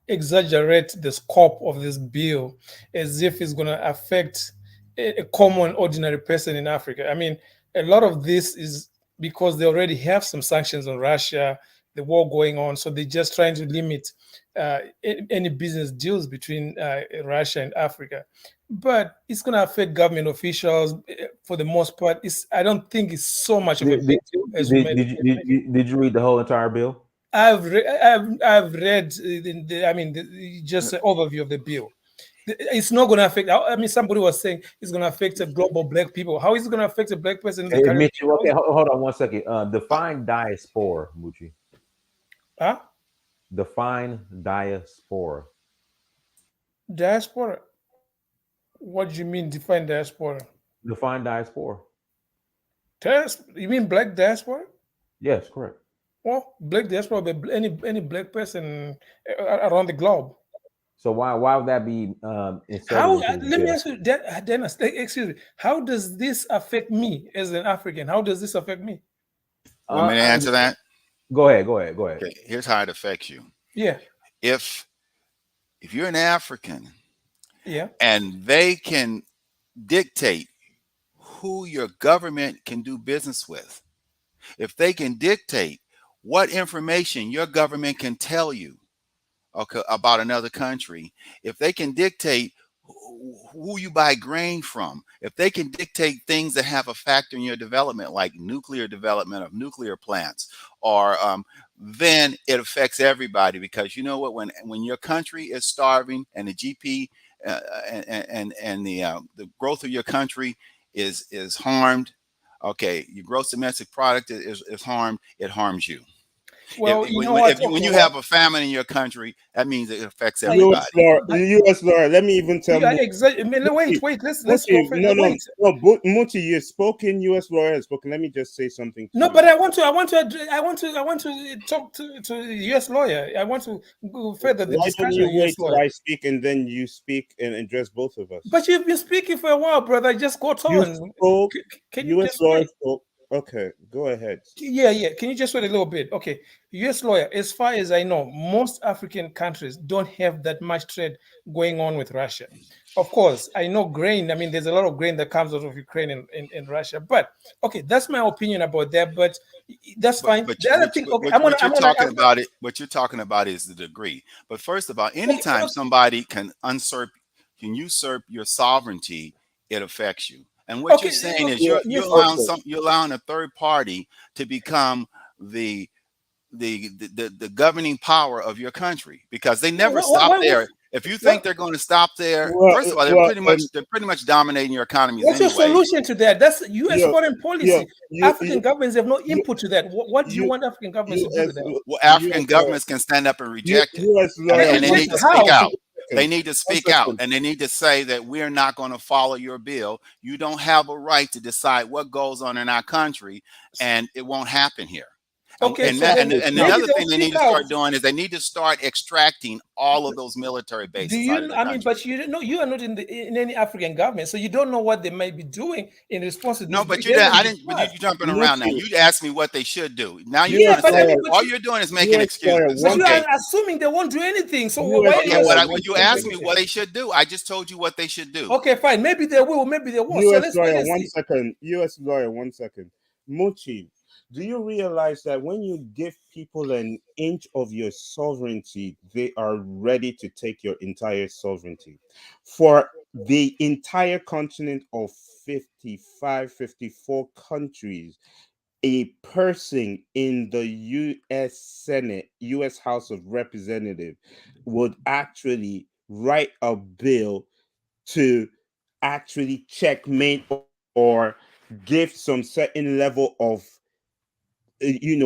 exaggerate the scope of this bill as if it's going to affect a common ordinary person in Africa. I mean, a lot of this is because they already have some sanctions on Russia, the war going on, so they're just trying to limit any business deals between Russia and Africa. But it's going to affect government officials for the most part. I don't think it's so much of a Did, big did, deal as we did, made did, it. you, did, you, did you read the whole entire bill? I've read just an overview of the bill. It's not going to affect. I mean, somebody was saying it's going to affect the global black people. How is it going to affect a black person in the Caribbean? Mitchell, okay, hold on 1 second. Define diaspora, Moochie. Huh? Define diaspora. Diaspora. What do you mean? Define diaspora. Define diaspora. You mean black diaspora? Yes, correct. Well, black diaspora, but any black person around the globe. So why would that be inserted How? into the Let me bill? ask you, Dennis. Excuse me. How does this affect me as an African? How does this affect me? Want me to Uh, answer that? Go ahead. Go ahead. Go ahead. Okay, here's how it affects you. Yeah. If you're an African Yeah. and they can dictate who your government can do business with, if they can dictate what information your government can tell you, okay, about another country, if they can dictate who you buy grain from, if they can dictate things that have a factor in your development, like nuclear development of nuclear plants, or then it affects everybody, because you know what? When your country is starving and the GP and the growth of your country is harmed, okay, your gross domestic product is harmed. It harms you. Well, you know what? When Okay. you have a famine in your country, that means it affects U.S. everybody. law, U.S. law. Let me even tell Yeah, you. exactly. I mean, wait. Let's go Muti, further. no, no, Wait. no. Muti, you spoken. U.S. lawyer has spoken. Let me just say something to No, you. but I want to talk to the U.S. lawyer. I want to go further the Why don't discussion you with the wait U.S. till lawyer. I speak and then you speak and address both of us? But you've been speaking for a while, brother. Just go You on. spoke. Can you U.S. just lawyer wait? spoke. Okay, go ahead. Yeah. Can you just wait a little bit? Okay. U.S. lawyer, as far as I know, most African countries don't have that much trade going on with Russia. Of course, I know grain. I mean, there's a lot of grain that comes out of Ukraine and Russia. But okay, that's my opinion about that. But that's fine. The other thing, okay, What you're talking about is the degree. But first of all, okay, anytime somebody can usurp your sovereignty, it affects you. And what you're okay, saying is Yeah, yes. you're allowing a third party to become the the governing power of your country, because they never stop there. If you think they're going to stop there, first of all, they're pretty much dominating your economies What's your anyway. solution to that? That's U.S. yeah, foreign yeah, policy. African governments have no input to that. What do you you, want African governments to do to that? Well, African governments can stand up and reject it, U.S. lawyer. and they Reject need to speak how? out. They need to speak out, second. and they need to say that we're not going to follow your bill. You don't have a right to decide what goes on in our country, and it won't happen here. Okay, And so then and maybe another they'll thing they need speak to out. start doing is they need to start extracting all of those military Do bases out you? of the I mean, country. but you know, you are not in any African government, so you don't know what they might be doing in response to No, this. but They haven't I didn't. But you're discussed. jumping around now. Muti, You asked me what they should do. Now you're Yeah, trying to but say I mean, all you're doing is making U.S. lawyer, excuses. but one you are Okay, second. assuming they won't do anything. So why U.S. are you okay, but lawyer, assuming one when you they'll do asked second. me anything? what they should do, I just told you what they should do. Okay, fine. Maybe they will, maybe they won't. So U.S. let's wait lawyer, and one see. second. U.S. lawyer, one second. Muchi, do you realize that when you give people an inch of your sovereignty, they are ready to take your entire sovereignty? For the entire continent of 55, 54 countries, a person in the U.S. Senate, U.S. House of Representatives would actually write a bill to actually checkmate or give some certain level of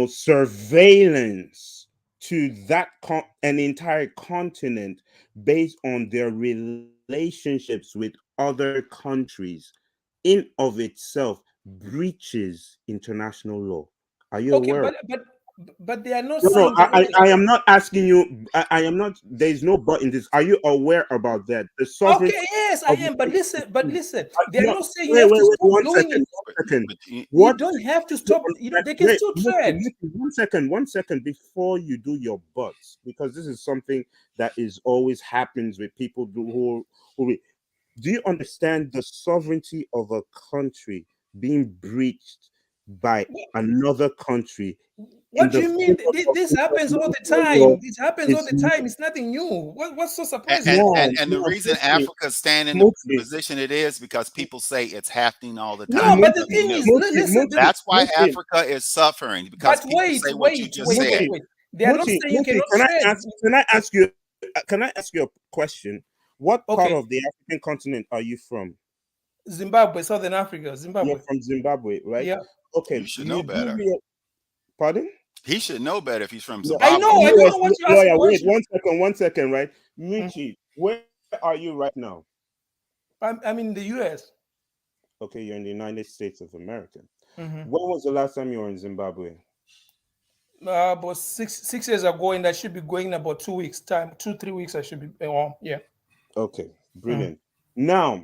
surveillance to an entire continent based on their relationships with other countries in of itself breaches international law. Are you Okay, aware of? but they are not No, no, saying that. Okay, I am not asking you. I am not. There is no but in this. Are you aware about that? The sovereignty okay, yes, I of am. But listen, they are no, not saying you wait, have wait, to wait. stop One doing it. second. But, One second. but You What? don't have to stop. They can Wait, still trade. one second. One second before you do your buts, because this is something that is always happens with people who do you understand the sovereignty of a country being breached by another country in What do the you mean? framework of This happens all the international law? time. It happens all Is the time. It's nothing new. What's so surprising? and the reason Africa stand in the Smoothly, position it is because people say it's happening all the time. No, It's but the nothing thing new. is, listen. That's why Muti, Africa is suffering, because But people wait, say what you wait, just wait, wait, said. Muti, wait. They are not saying you cannot trade. can I ask you a question? What part Okay, of the African continent are you from? Zimbabwe, Southern Africa, You're Zimbabwe. from Zimbabwe, right? Yeah, You Okay, should know you do better. pardon? He should know better if he's from Yeah, I know. Zimbabwe. I don't know US what you ask a lawyer, wait question. one second, right? Mm. Michi, where are you right now? I'm in the U.S. Okay, you're in the United States of America. Hmm. When was the last time you were in Zimbabwe? About 6 years ago, and I should be going in about 2 weeks time, 2-3 weeks. I should be. Yeah. Okay, brilliant. Now,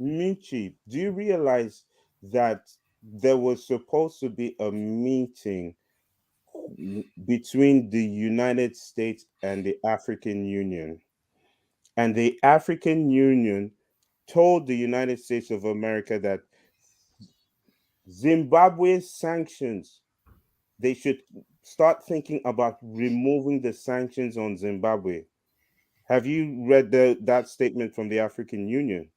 Michi, do you realize that there was supposed to be a meeting between the United States and the African Union? And the African Union told the United States of America that Zimbabwe's sanctions, they should start thinking about removing the sanctions on Zimbabwe. Have you read that statement from the African Union?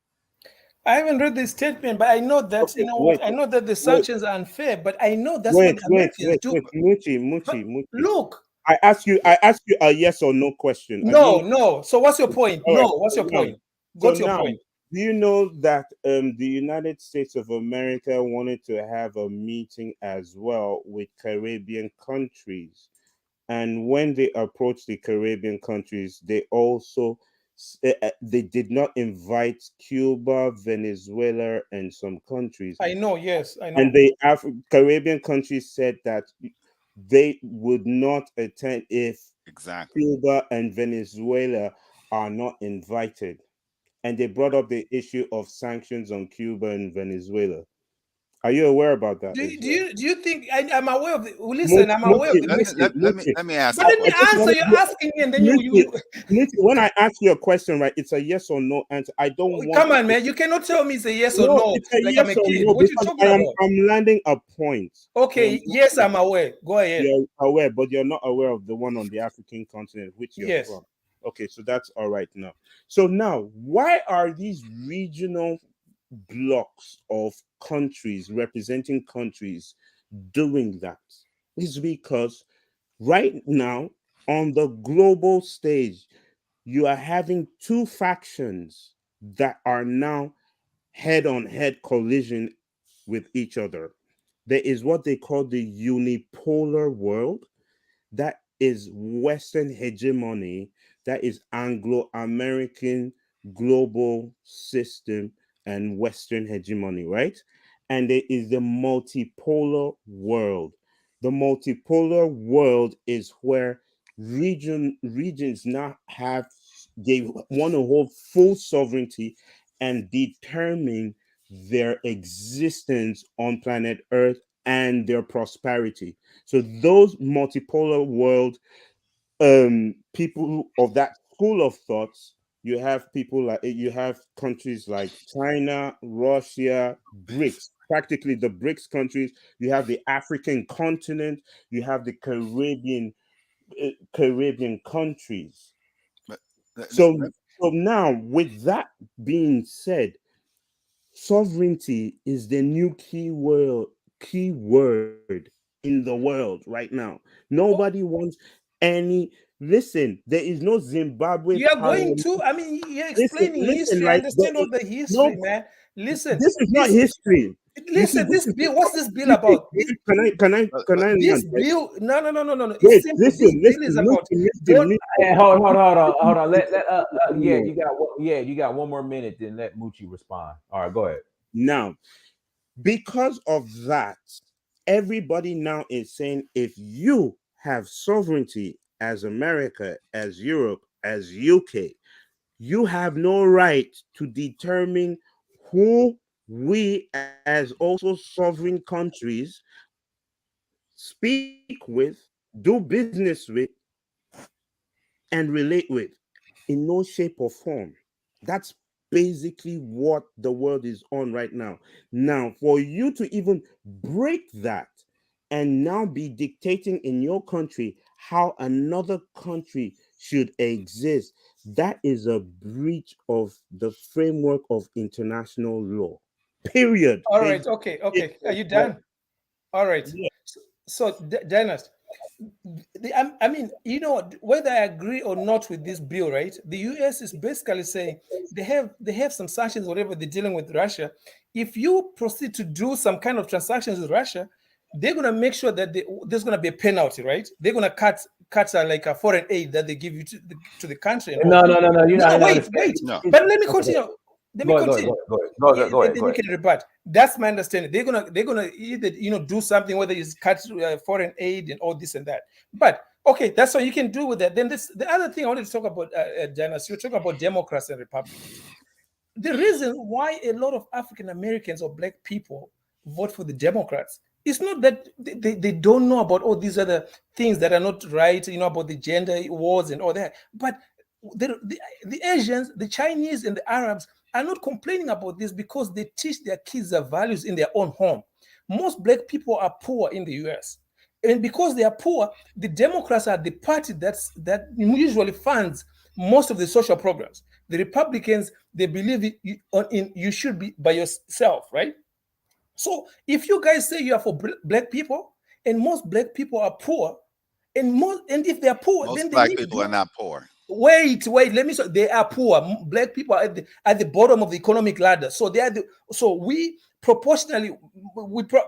I haven't read the statement, but I know that Okay, wait, I know that the wait, sanctions are unfair, but I know that's what wait, the wait, Americans wait, do. wait, But Muchi. look, I ask you a yes or no question. Are no, you no. So what's your point? all right? No, what's your So now, point? Go to your now, point. do you know that the United States of America wanted to have a meeting as well with Caribbean countries? And when they approached the Caribbean countries, they also they did not invite Cuba, Venezuela, and some countries. I know, yes, I know. And the Caribbean countries said that they would not attend if Exactly. Cuba and Venezuela are not invited. And they brought up the issue of sanctions on Cuba and Venezuela. Are you aware about that as well? Do you think I'm aware of the listen, I'm aware of the Let me ask but a let me I just question. answer. want You're asking me and then you when I ask you a question, right? It's a yes or no answer. I don't want. come on, man. You cannot tell me it's a yes or No, no, it's a like I'm yes a or kid. no What you because talking about? I'm landing a point. Okay, yes, I'm aware. Go ahead. You're aware, but you're not aware of the one on the African continent, which you're Yes. from. Okay, so that's all right now. So now, why are these regional blocks of countries representing countries doing that? It's because right now on the global stage, you are having two factions that are now head on head collision with each other. There is what they call the unipolar world, that is Western hegemony, that is Anglo American global system and Western hegemony, right? And there is the multipolar world. The multipolar world is where regions now have, they want to hold full sovereignty and determine their existence on planet Earth and their prosperity. So those multipolar world people of that school of thoughts, you have people like, you have countries like China, Russia, BRICS, practically the BRICS countries. You have the African continent, you have the Caribbean countries. But So so now with that being said, sovereignty is the new keyword in the world right now. Nobody wants any. Listen, there is no Zimbabwe You are going parliament. to, I mean, you're Listen, explaining listen, history. I right? understand all the No, history, man. Listen, this is not history. You see, listen, this bill, what's this bill listen, about? This can I this land, right? bill, no. It's Wait, simple. This bill is about don't Hey, hold on. Yeah, listen. you got one more minute. Then let Mucci respond. All right, go ahead. Now, because of that, everybody now is saying if you have sovereignty as America, as Europe, as UK, you have no right to determine who we, as also sovereign countries, speak with, do business with, and relate with, in no shape or form. That's basically what the world is on right now. Now, for you to even break that and now be dictating in your country how another country should exist, that is a breach of the framework of international law. Period. all There's right, okay. Are you done? All right. yeah. So, Dennis, I mean, whether I agree or not with this bill, right? The U.S. is basically saying they have some sanctions, whatever they're dealing with Russia. If you proceed to do some kind of transactions with Russia, they're gonna make sure that there's gonna be a penalty, right? They're gonna cut like a foreign aid that they give you to the country and all. No. You're No, not wait. understanding. no. But let me Okay. continue. Let me continue. Go ahead. You can rebut. That's my understanding. They're gonna either do something, whether it's cut foreign aid and all this and that. But okay, that's what you can do with that. Then the other thing I wanted to talk about, Janice, you're talking about Democrats and Republicans. The reason why a lot of African Americans or Black people vote for the Democrats is not that they don't know about all these other things that are not right, about the gender wars and all that, but the Asians, the Chinese, and the Arabs are not complaining about this because they teach their kids their values in their own home. Most Black people are poor in the US. And because they are poor, the Democrats are the party that usually funds most of the social programs. The Republicans, they believe you should be by yourself, right? So if you guys say you are for Black people, and most Black people are poor, and if they are poor, Most then Black people are not poor. Wait. Let me say they are poor. Black people are at the bottom of the economic ladder. So we proportionally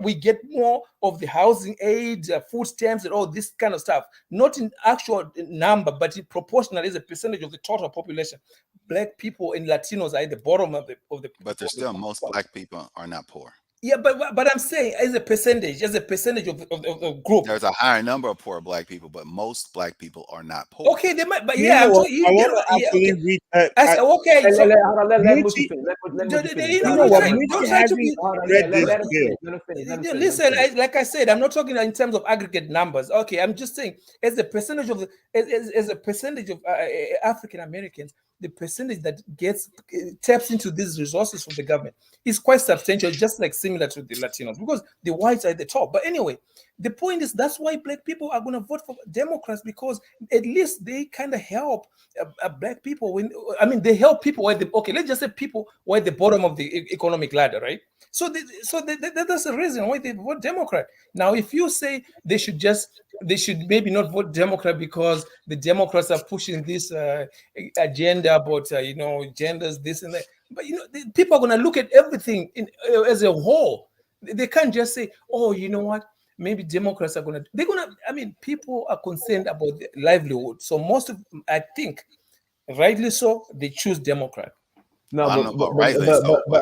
we get more of the housing aid, food stamps, and all this kind of stuff. Not in actual number, but in proportional as a percentage of the total population. Black people and Latinos are at the bottom of the. But there's still most Black people are not poor. Yeah, but I'm saying as a percentage of the group. There's a higher number of poor Black people, but most Black people are not poor. Okay, they might, but I want to actually read. Okay. Listen, like I said, I'm not talking in terms of aggregate numbers. Okay, I'm just saying as a percentage of African Americans, the percentage that taps into these resources from the government is quite substantial, just like similar to the Latinos, because the whites are at the top. But anyway, the point is that's why Black people are going to vote for Democrats, because at least they kind of help Black people they help people let's just say people who are at the bottom of the economic ladder, right? So that's the reason why they vote Democrat. Now, if you say they should maybe not vote Democrat because the Democrats are pushing this agenda about genders, this and that, but people are going to look at everything as a whole. They can't just say, oh, you know what, maybe Democrats are people are concerned about their livelihood. So most of them, I think, rightly so, they choose Democrat. No, but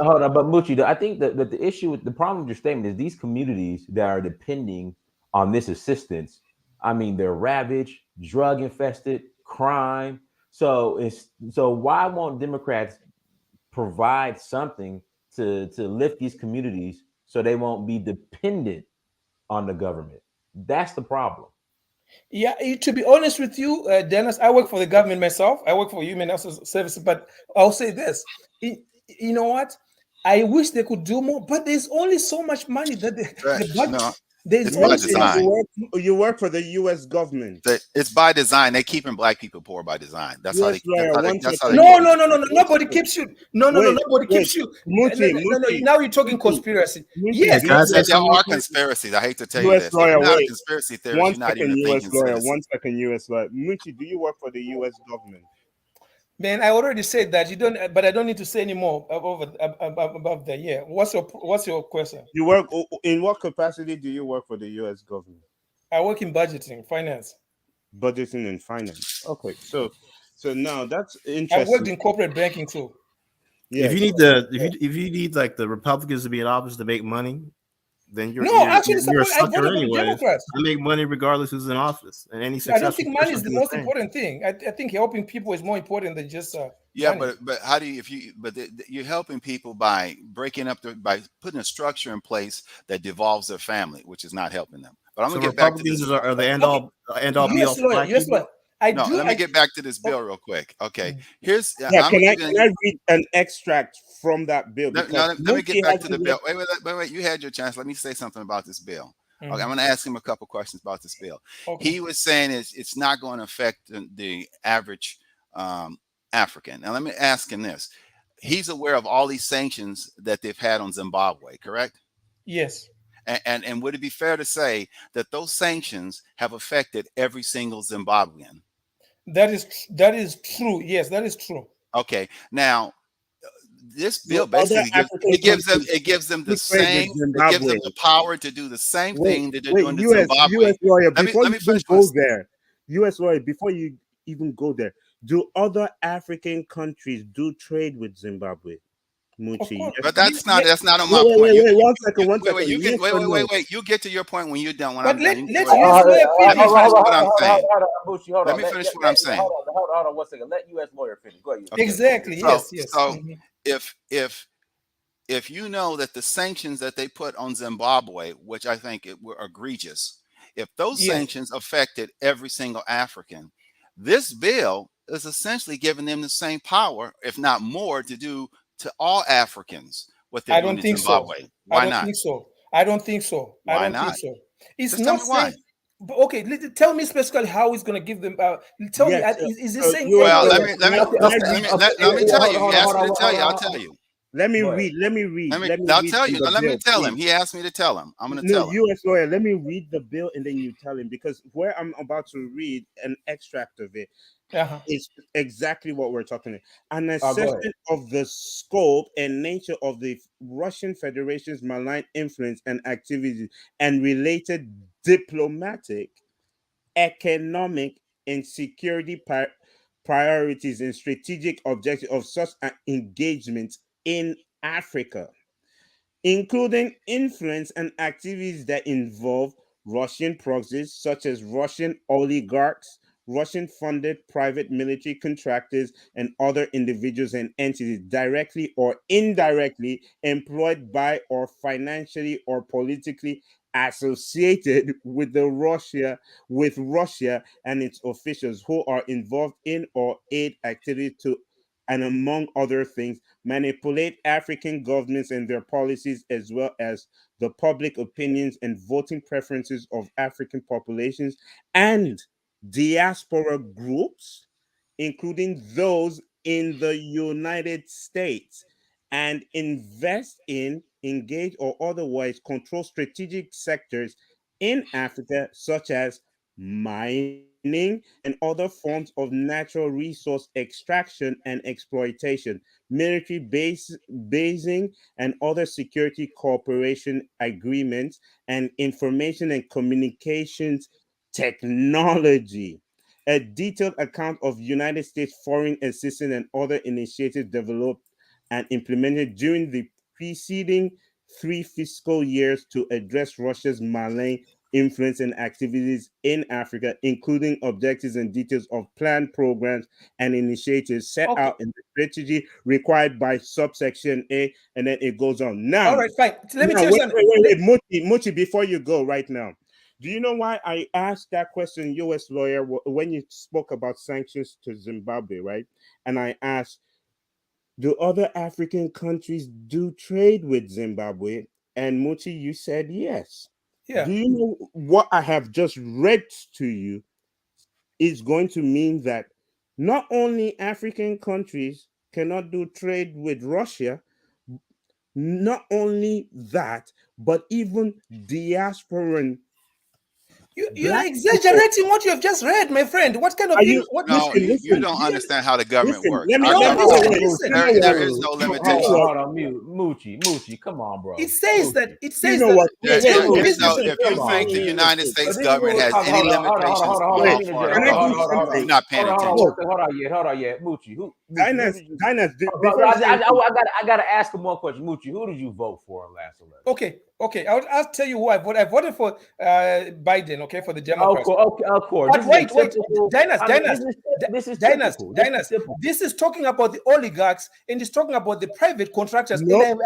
hold on, but Muchi, I think that the issue with the problem with your statement is these communities that are depending on this assistance, they're ravaged, drug infested, crime. So why won't Democrats provide something to lift these communities so they won't be dependent on the government? That's the problem. Yeah, to be honest with you, Dennis, I work for the government myself. I work for Human Health Services, but I'll say this: you know what? I wish they could do more, but there's only so much money that the budget. It's by design. You work for the U.S. government. It's by design. They're keeping Black people poor by design. That's how they. No. Nobody keeps you. No. Nobody keeps you. No. Now you're talking conspiracy. Yes, there are conspiracies. I hate to tell you this. Lawyer, not a conspiracy theory. One second, U.S. lawyer. 1 second, U.S. lawyer. Muchi, do you work for the U.S. government? Man, I already said that you don't, but I don't need to say any more above that. Yeah. What's your question? You work in what capacity do you work for the U.S. government? I work in budgeting, finance. Budgeting and finance. Okay, so now that's interesting. I worked in corporate banking too. Yeah. If you need like the Republicans to be in office to make money, then you're a sucker anyway. You make money regardless who's in office, and any successful. I don't think money is the most important thing. I think helping people is more important than just. Money. but how do you you're helping people by breaking up by putting a structure in place that devolves their family, which is not helping them. But I'm gonna get back to this. Are the end all be all. Yes, let me get back to this bill real quick. Okay, here's. Can I read an extract from that bill? Let me get back to the bill. Wait. You had your chance. Let me say something about this bill. Okay, I'm going to ask him a couple questions about this bill. Okay. He was saying it's not going to affect the average African. Now, let me ask him this. He's aware of all these sanctions that they've had on Zimbabwe, correct? Yes. And would it be fair to say that those sanctions have affected every single Zimbabwean? That is true. Yes, that is true. Okay. Now, this bill basically gives them the power to do the same thing that they're doing to Zimbabwe. U.S. lawyer, U.S. lawyer, before you even go there, do other African countries do trade with Zimbabwe? Muchi. But that's not on my point. Wait, 1 second, 1 second. Wait. You can wait. You get to your point when you're done. When But I'm done. let's use lawyer Let me finish. finish what I'm saying. Hold Let on. me finish what I'm saying. Hold on 1 second. Let U.S. lawyer finish. Go ahead. Okay. Exactly. So, Yes. So if you know that the sanctions that they put on Zimbabwe, which I think were egregious, if those sanctions affected every single African, this bill is essentially giving them the same power, if not more, to do to all Africans what they're doing in Zimbabwe. So. Why not? I don't think so. Why not? Think so. It's Just not tell me why. Okay, tell me specifically how it's going to give them. Tell me, is it saying? Well, let me tell you. He asked me to tell you. I'll tell you. Let me read. I'll tell you. Let me tell him. He asked me to tell him. I'm going to tell him. U.S. lawyer, let me read the bill and then you tell him, because where I'm about to read an extract of it is exactly what we're talking about. An assessment of the scope and nature of the Russian Federation's malign influence and activities and related diplomatic, economic, and security priorities and strategic objectives of such engagements in Africa, including influence and activities that involve Russian proxies such as Russian oligarchs, Russian-funded private military contractors, and other individuals and entities directly or indirectly employed by or financially or politically associated with Russia and its officials who are involved in or aid activity to, and among other things, manipulate African governments and their policies, as well as the public opinions and voting preferences of African populations and diaspora groups, including those in the United States, and invest in, engage, or otherwise control strategic sectors in Africa, such as mining and other forms of natural resource extraction and exploitation, military basing and other security cooperation agreements, and information and communications technology. A detailed account of United States foreign assistance and other initiatives developed and implemented during the preceding 3 fiscal years to address Russia's malign influence and activities in Africa, including objectives and details of planned programs and initiatives set out in the strategy required by subsection A, and then it goes on. Now, all right, fine. Let me tell you something. Wait, Muchi, before you go right now, do you know why I asked that question, U.S. lawyer, when you spoke about sanctions to Zimbabwe, right? And I asked, do other African countries do trade with Zimbabwe? And Muchi, you said yes. Yeah. Do you know what I have just read to you is going to mean that not only African countries cannot do trade with Russia, not only that, but even diasporan. You're exaggerating what you have just read, my friend. What kind of thing? You don't understand how the government works. There is no limitation. Hold on, Moochie, come on, bro. It says that. If you think the United States government has any limitations, you're not paying attention. Hold on, yet, Moochie. I gotta ask him one question, Moochie. Who did you vote for in last election? Okay. I'll tell you who I voted. I voted for Biden. Okay, for the Democrats. Of course. But wait, This is talking about the oligarchs and it's talking about the private contractors. Nope.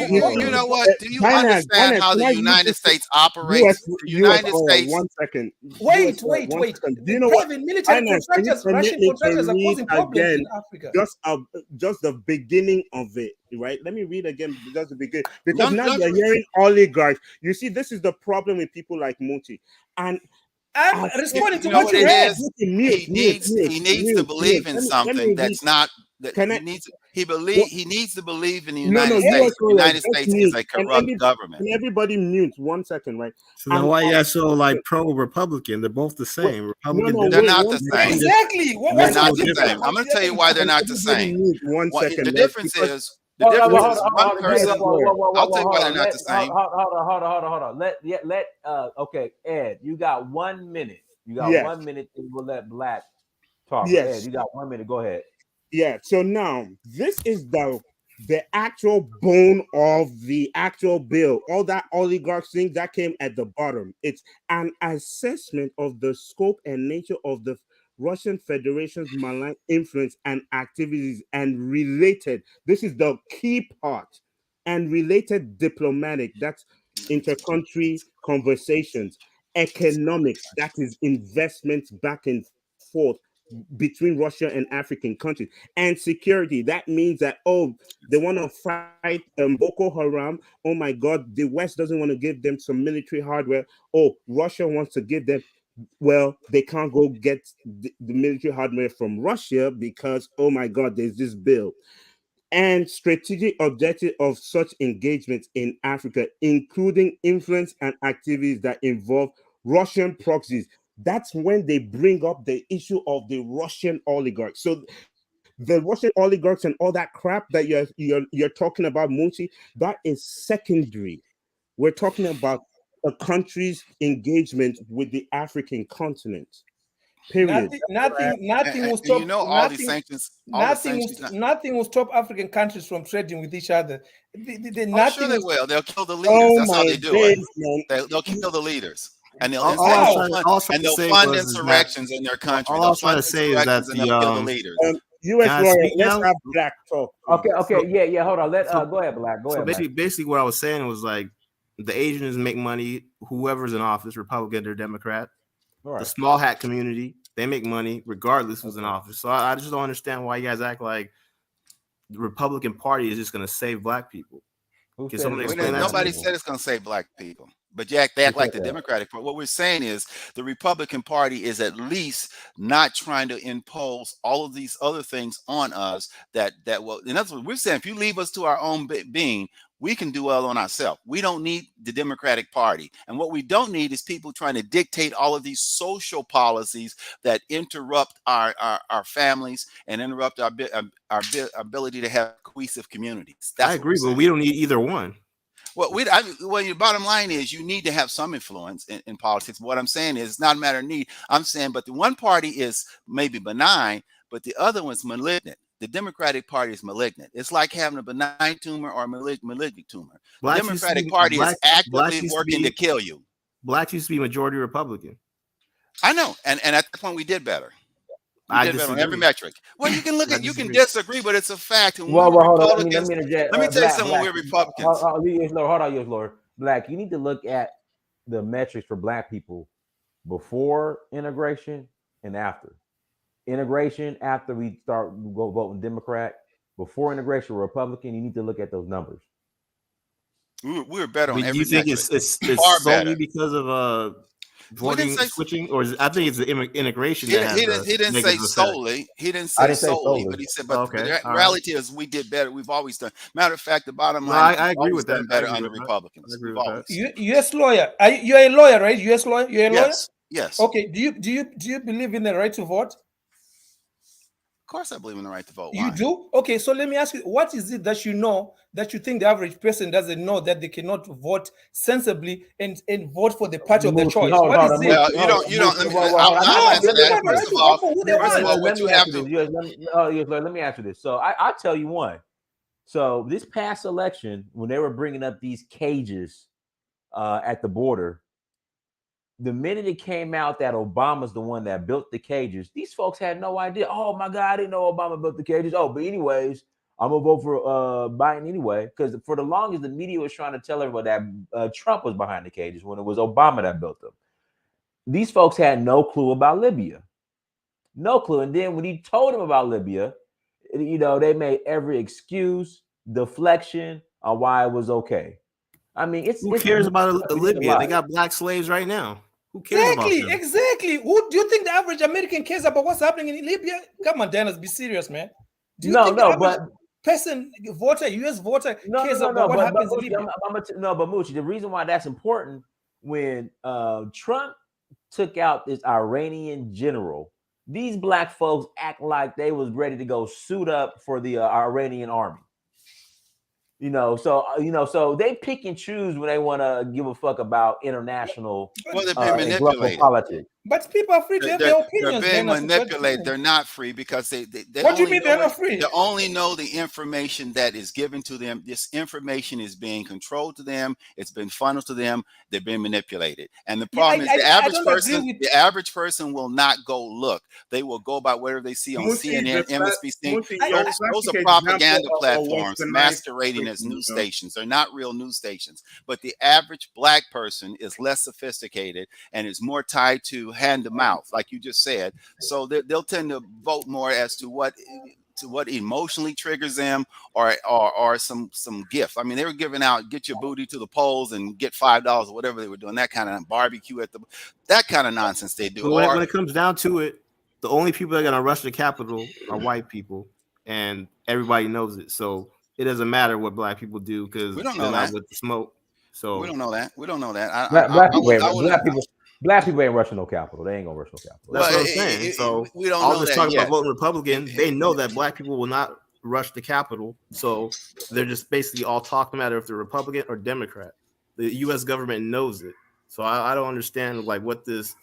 You know what? Do you understand how the United States operates? The United States. 1 second. Wait. Do you know private military contractors, Russian contractors are causing problems in Africa. Just the beginning of it, right? Let me read again just the beginning. Because now you're hearing oligarchs. You see, this is the problem with people like Muti. And I'm responding to what you read. He needs to believe in something that's not. He needs to believe in the United States. The United States is a corrupt government. Can everybody mute 1 second, right? So now why you guys so like pro-Republican? They're both the same. Republican. They're not the same. Exactly. They're not the same. I'm going to tell you why they're not the same. The difference is. The difference is one person. I'll tell you why they're not the same. Hold on. Okay, Ed, you got 1 minute. You got 1 minute, and we'll let Black talk. Yes. Ed, you got 1 minute. Go ahead. Yeah. So now this is the the actual bone of the actual bill, all that oligarch thing that came at the bottom. It's an assessment of the scope and nature of the Russian Federation's malign influence and activities and related. This is the key part. And related diplomatic, that's intercountry conversations, economics, that is investments back and forth between Russia and African countries, and security. That means that, oh, they want to fight Boko Haram. Oh my God, the West doesn't want to give them some military hardware. Oh, Russia wants to give them. Well, they can't go get the military hardware from Russia because, oh my God, there's this bill. And strategic objective of such engagements in Africa, including influence and activities that involve Russian proxies. That's when they bring up the issue of the Russian oligarchs. So the Russian oligarchs and all that crap that you're talking about, Munchi, that is secondary. We're talking about a country's engagement with the African continent. Period. Nothing will stop. All these sanctions. Nothing will stop African countries from trading with each other. Sure they will. They'll kill the leaders. That's how they do it. They'll kill the leaders. And they'll fund insurrections in their country. All I was trying to say is that they'll kill the leaders. U.S. lawyer, let's have Black talk. Okay, yeah. Hold on. Go ahead, Black. Go ahead. Basically, what I was saying was like the Asians make money. Whoever's in office, Republican or Democrat. Right. The small hat community, they make money regardless who's in office. So I just don't understand why you guys act like the Republican Party is just going to save Black people. Nobody said it's going to save Black people. But they act like the Democratic Party. What we're saying is the Republican Party is at least not trying to impose all of these other things on us that will. In other words, we're saying if you leave us to our own being, we can do well on ourselves. We don't need the Democratic Party. And what we don't need is people trying to dictate all of these social policies that interrupt our families and interrupt our ability to have cohesive communities. I agree, but we don't need either one. Well, your bottom line is you need to have some influence in politics. What I'm saying is it's not a matter of need. I'm saying, but the one party is maybe benign, but the other one's malignant. The Democratic Party is malignant. It's like having a benign tumor or a malignant tumor. The Democratic Party is actively working to kill you. Blacks used to be majority Republican. I know, and at the point we did better. I did better on every metric. Well, you can you can disagree, but it's a fact. And hold on. Let me interject. Let me tell you something. We're Republicans. Hold on, Lord. Black, you need to look at the metrics for Black people before integration and after. Integration, after we start voting Democrat, before integration Republican, you need to look at those numbers. We're better on every metric. You think it's solely because of voting switching, or I think it's the integration. He didn't say solely. He didn't say solely, but he said, but the reality is we did better. We've always done. Matter of fact, the bottom line, I agree with that. Better under Republicans. U.S. lawyer, you're a lawyer, right? U.S. lawyer, you're a lawyer. Yes. Okay. Do you believe in the right to vote? Of course, I believe in the right to vote. Why? You do? Okay, so let me ask you, what is it that you think the average person doesn't know that they cannot vote sensibly and vote for the party of their choice? What is it? Well, you don't. Let me answer this. So I'll tell you one. So this past election, when they were bringing up these cages at the border, the minute it came out that Obama's the one that built the cages, these folks had no idea. Oh my God, I didn't know Obama built the cages. Oh, but anyways, I'm gonna vote for Biden anyway, because for the longest the media was trying to tell everybody that Trump was behind the cages when it was Obama that built them. These folks had no clue about Libya, no clue. And then when he told them about Libya, they made every excuse, deflection on why it was okay. I mean, who cares about Libya? They got Black slaves right now. Who cares about them? Exactly. Who do you think the average American cares about what's happening in Libya? Come on, Dennis, be serious, man. Do you think the average person, voter, U.S. voter, cares about what happens in Libya? But Moochie, the reason why that's important, when Trump took out this Iranian general, these Black folks act like they was ready to go suit up for the Iranian army. So they pick and choose when they want to give a fuck about international global politics. But people are free to have their opinions. They're being manipulated. They're not free because they what do you mean they're not free? They only know the information that is given to them. This information is being controlled to them. It's been funneled to them. They're being manipulated. And the problem is the average person will not go look. They will go by whatever they see on CNN, MSNBC. Those are propaganda platforms masquerading as news stations. They're not real news stations. But the average black person is less sophisticated and is more tied to hand to mouth, like you just said. So they'll tend to vote more as to what emotionally triggers them, or some gift. I mean, they were giving out get your booty to the polls and get $5 or whatever they were doing. That kind of barbecue that kind of nonsense they do. When it comes down to it, the only people that are gonna rush the Capitol are white people, and everybody knows it. So it doesn't matter what black people do because we don't know that with the smoke. So we don't know that. Black people ain't rushing no capital. They ain't gonna rush no capital. That's what I'm saying. So we don't all know this that talk yet. about voting Republican, they know that black people will not rush the Capitol. So they're just basically all talk, no matter if they're Republican or Democrat. The U.S. government knows it. So I don't understand like what this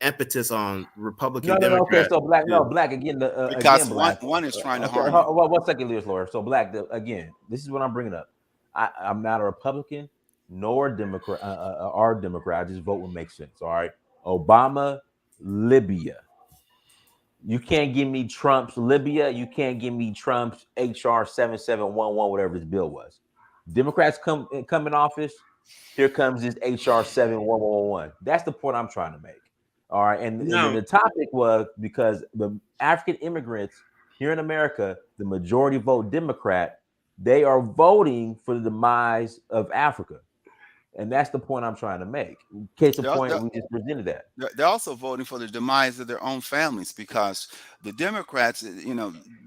impetus on Republican. No. Okay, so black again. Because again, black. One is trying to harm. 1 second, Lears lawyer. So black again. This is what I'm bringing up. I'm not a Republican nor Democrat. Or Democrat. I just vote what makes sense. All right. Obama, Libya. You can't give me Trump's Libya. You can't give me Trump's HR 7711, whatever this bill was. Democrats come in office. Here comes this HR 71111. That's the point I'm trying to make. All right. And the topic was because the African immigrants here in America, the majority vote Democrat. They are voting for the demise of Africa. And that's the point I'm trying to make. Case in point, we just presented that. They're also voting for the demise of their own families because the Democrats,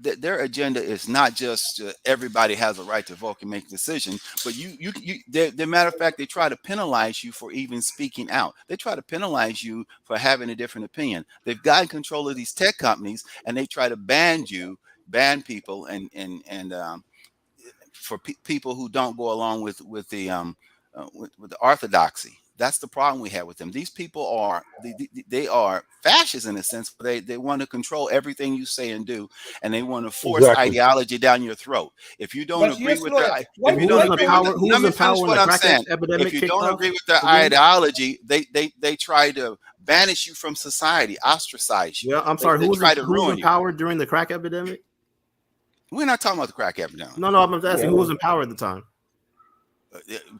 their agenda is not just everybody has a right to vote and make a decision, but the matter of fact, they try to penalize you for even speaking out. They try to penalize you for having a different opinion. They've gotten control of these tech companies, and they try to ban people, and for people who don't go along with the orthodoxy. That's the problem we have with them. These people are they are fascists in a sense. They want to control everything you say and do, and they want to force ideology down your throat. If you don't agree with their, if you don't agree with their ideology, they try to banish you from society, ostracize you. Yeah, I'm sorry. Who was in power during the crack epidemic? We're not talking about the crack epidemic. No, I'm asking who was in power at the time.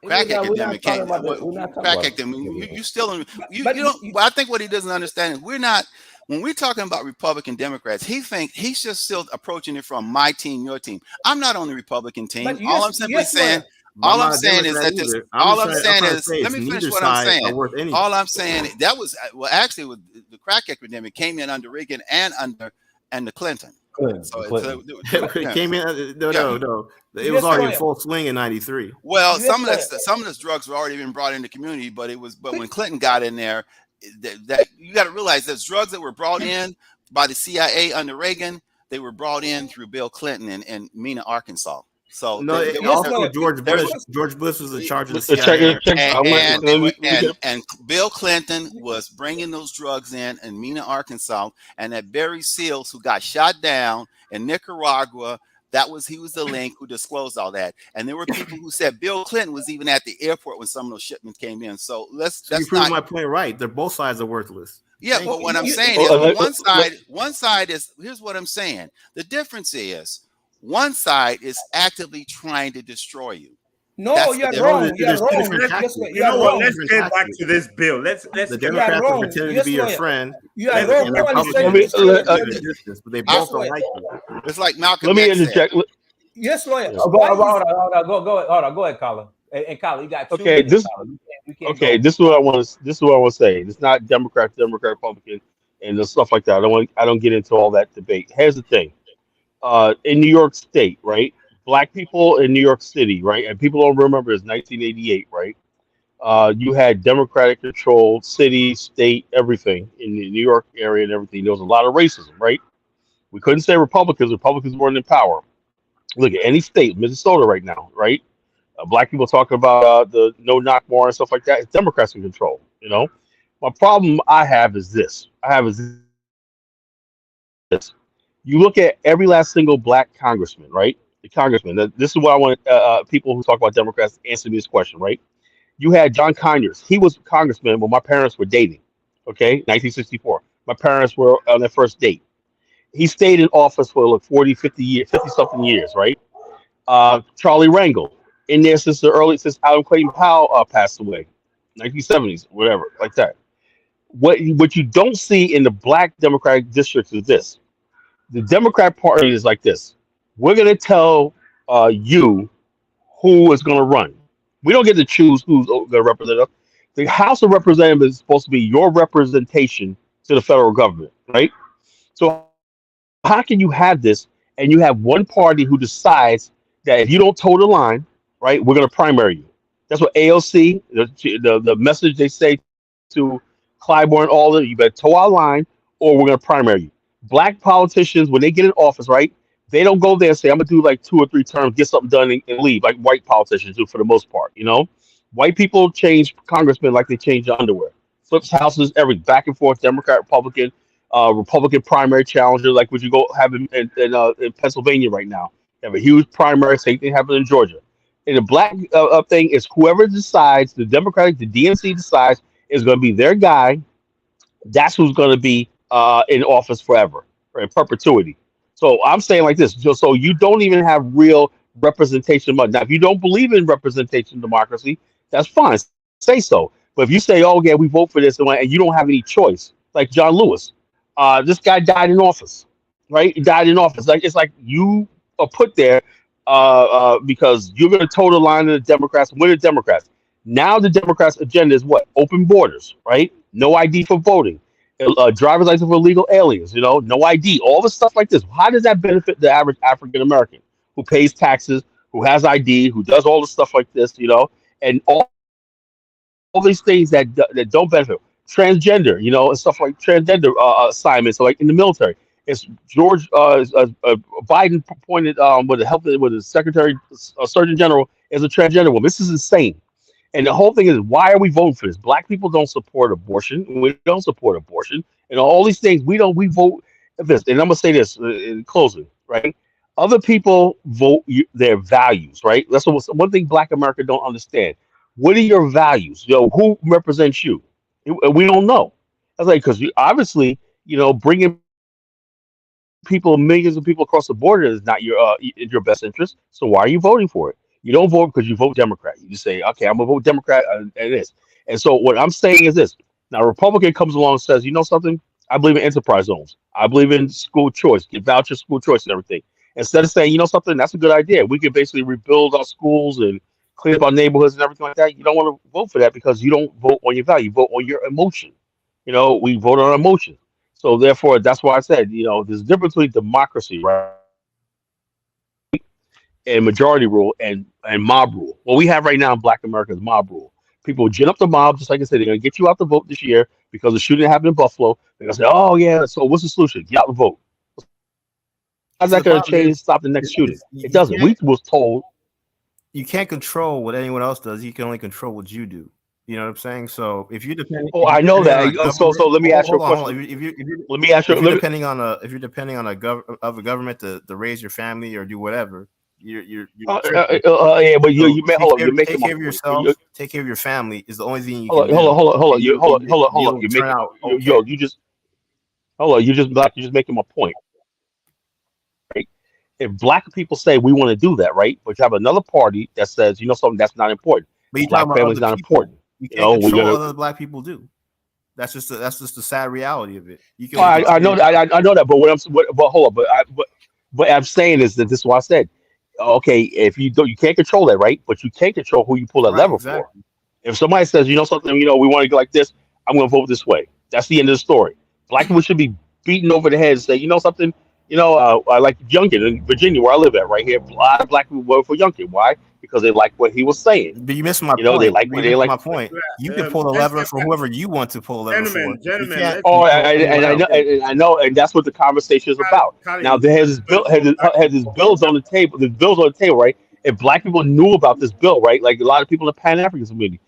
Crack academic came. Crack academic. You still. You don't. But I think what he doesn't understand is we're not. When we're talking about Republican Democrats, he's just still approaching it from my team, your team. I'm not on the Republican team. All I'm simply saying. All I'm saying is that this. All I'm saying is. Let me finish what I'm saying. All I'm saying that was actually with the crack epidemic came in under Reagan and under Clinton. It came in. No. It was already in full swing in '93. Well, some of those drugs were already been brought in the community, but when Clinton got in there, that you got to realize there's drugs that were brought in by the CIA under Reagan. They were brought in through Bill Clinton and Mena, Arkansas. So George Bush was in charge of the CIA. And Bill Clinton was bringing those drugs in Mena, Arkansas, and that Barry Seals, who got shot down in Nicaragua, he was the link who disclosed all that. And there were people who said Bill Clinton was even at the airport when some of those shipments came in. So you prove my point right. They're both sides are worthless. Yeah, but what I'm saying is one side is, here's what I'm saying. The difference is one side is actively trying to destroy you. No, you're wrong. You're wrong. You know what? Let's get back to this bill. Let's the Democrats are pretending to be your friend. You are wrong. But they both don't like you. It's like Malcolm. Let me interject. Yes, lawyer. Hold on. Go ahead, Colin. And Colin, you got 2 minutes. This is what I want to say. It's not Democrat, Republican, and the stuff like that. I don't get into all that debate. Here's the thing. In New York State, right? Black people in New York City, right? And people don't remember it's 1988, right? You had Democratic controlled city, state, everything in the New York area and everything. There was a lot of racism, right? We couldn't say Republicans. Republicans weren't in power. Look at any state, Minnesota right now, right? Black people talking about the no-knock war and stuff like that. It's Democrats in control, you know? My problem I have is this. You look at every last single black congressman, right? The congressman. This is what I want people who talk about Democrats answer me this question, right? You had John Conyers. He was a congressman when my parents were dating. Okay, 1964. My parents were on their first date. He stayed in office for like 40, 50 years, 50 something years, right? Charlie Rangel in there since Adam Clayton Powell passed away, 1970s, whatever, like that. What you don't see in the black Democratic districts is this: the Democrat Party is like this. We're going to tell you who is going to run. We don't get to choose who's going to represent us. The House of Representatives is supposed to be your representation to the federal government, right? So how can you have this and you have one party who decides that if you don't toe the line, right, we're going to primary you? That's what AOC, the message they say to Clyburn, all of you better toe our line or we're going to primary you. Black politicians, when they get in office, right, they don't go there and say, I'm going to do like 2 or 3 terms, get something done and leave, like white politicians do for the most part, you know? White people change congressmen like they change the underwear. Flips houses, every back and forth, Democrat, Republican, Republican primary challenger, like what you go have in Pennsylvania right now. You have a huge primary, same thing happened in Georgia. And the black thing is whoever decides, the Democratic, the DNC decides is going to be their guy. That's who's going to be in office forever, or in perpetuity. So I'm saying like this: so you don't even have real representation. Now, if you don't believe in representation democracy, that's fine. Say so. But if you say, "Oh yeah, we vote for this," and you don't have any choice, like John Lewis, this guy died in office, right? He died in office. Like it's like you are put there because you're going to toe the line of the Democrats. We're the Democrats. Now the Democrats' agenda is what? Open borders, right? No ID for voting. Driver's license for illegal aliens, you know, no ID, all the stuff like this. How does that benefit the average African American who pays taxes, who has ID, who does all the stuff like this, you know, and all these things that don't benefit transgender, you know, and stuff like transgender assignments, so like in the military. It's George Biden appointed with the Secretary, Surgeon General as a transgender woman. This is insane. And the whole thing is, why are we voting for this? Black people don't support abortion. We don't support abortion, and all these things. We vote for this. And I'm gonna say this in closing, right? Other people vote their values, right? That's one thing Black America don't understand. What are your values? You know, who represents you? We don't know. That's like because obviously, you know, bringing millions of people across the border is not in your best interest. So why are you voting for it? You don't vote because you vote Democrat. You just say, okay, I'm gonna vote Democrat, and this. And so what I'm saying is this: now, a Republican comes along and says, you know something? I believe in enterprise zones. I believe in school choice, get voucher school choice and everything. Instead of saying, you know something, that's a good idea. We can basically rebuild our schools and clean up our neighborhoods and everything like that. You don't want to vote for that because you don't vote on your value. You vote on your emotion. You know, we vote on emotion. So therefore, that's why I said, you know, there's a difference between democracy, right, and majority rule and mob rule. What we have right now in Black America is mob rule. People gin up the mob, just like I said, they're going to get you out the vote this year because the shooting happened in Buffalo. They're going to say, oh, yeah, so what's the solution? Get out the vote. How's that going to change, stop the next shooting? It doesn't. We was told. You can't control what anyone else does. You can only control what you do. You know what I'm saying? So if you're depending, I know that. So let me ask you a question. Let me ask you. If you're depending on a government to raise your family or do whatever, you're yeah, but you take care of yourself, take care of your family is the only thing you can do. Hold on. You just making my point. Right? If Black people say we want to do that, right? But you have another party that says, you know something, that's not important. But Black family's not important. You can't control what other Black people do. That's just the sad reality of it. You can. I know that, but hold on, but I'm saying is that this is what I said. Okay, if you can't control that, right? But you can't control who you pull that lever for. If somebody says, you know something, you know, we want to go like this, I'm going to vote this way. That's the end of the story. Black people should be beaten over the head and say, you know something, you know, I like Youngkin in Virginia, where I live at, right here. A lot of Black people vote for Youngkin. Why? Because they like what he was saying. But you missed my point. They like what they like. My point. You can pull the lever for whoever you want to pull the lever for. Gentlemen. I know, and that's what the conversation is about. Now there has this bills on the table. There's bills on the table, right? If Black people knew about this bill, right, like a lot of people in the Pan African community,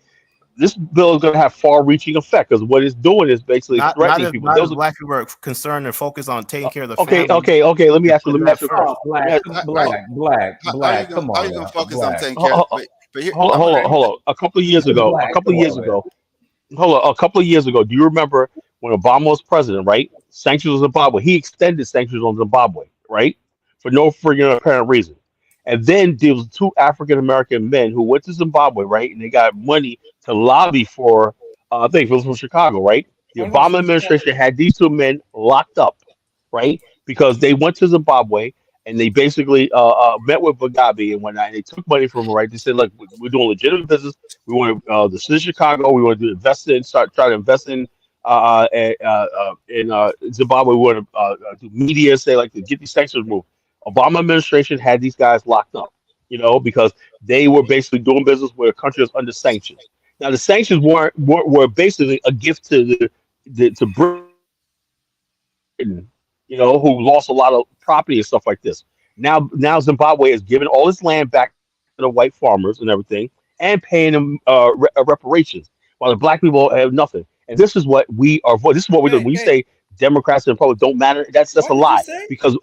this bill is going to have far-reaching effect because what it's doing is basically threatening people. Not if black people are concerned and focused on taking care of the okay, family. okay. Let me ask you. First. Oh, black. Come How on, you gonna now. focus on Black. taking care? But here, Hold on. A couple of years ago, Black. Come on, man. a couple of years ago, do you remember when Obama was president, right? Sanctions on Zimbabwe. He extended sanctions on Zimbabwe, right? For no friggin' apparent reason. And then there was two African American men who went to Zimbabwe, right? And they got money to lobby for, I think it was from Chicago, right? The I'm not Obama from administration Zimbabwe. had these two men locked up, right? Because they went to Zimbabwe and they basically met with Mugabe and whatnot. And they took money from him, right? They said, "Look, we're doing legitimate business. We want to the city of Chicago. We want to try to invest in Zimbabwe. We want to do media, say like to get these sanctions removed." Obama administration had these guys locked up, because they were basically doing business where a country was under sanctions. Now the sanctions were basically a gift to Britain, who lost a lot of property and stuff like this. Now Zimbabwe is giving all its land back to the white farmers and everything, and paying them reparations, while the black people have nothing. And this is what we are. This is what we're doing. Hey, When you hey, say Democrats and Republicans don't matter, that's a what did you lie. say? Because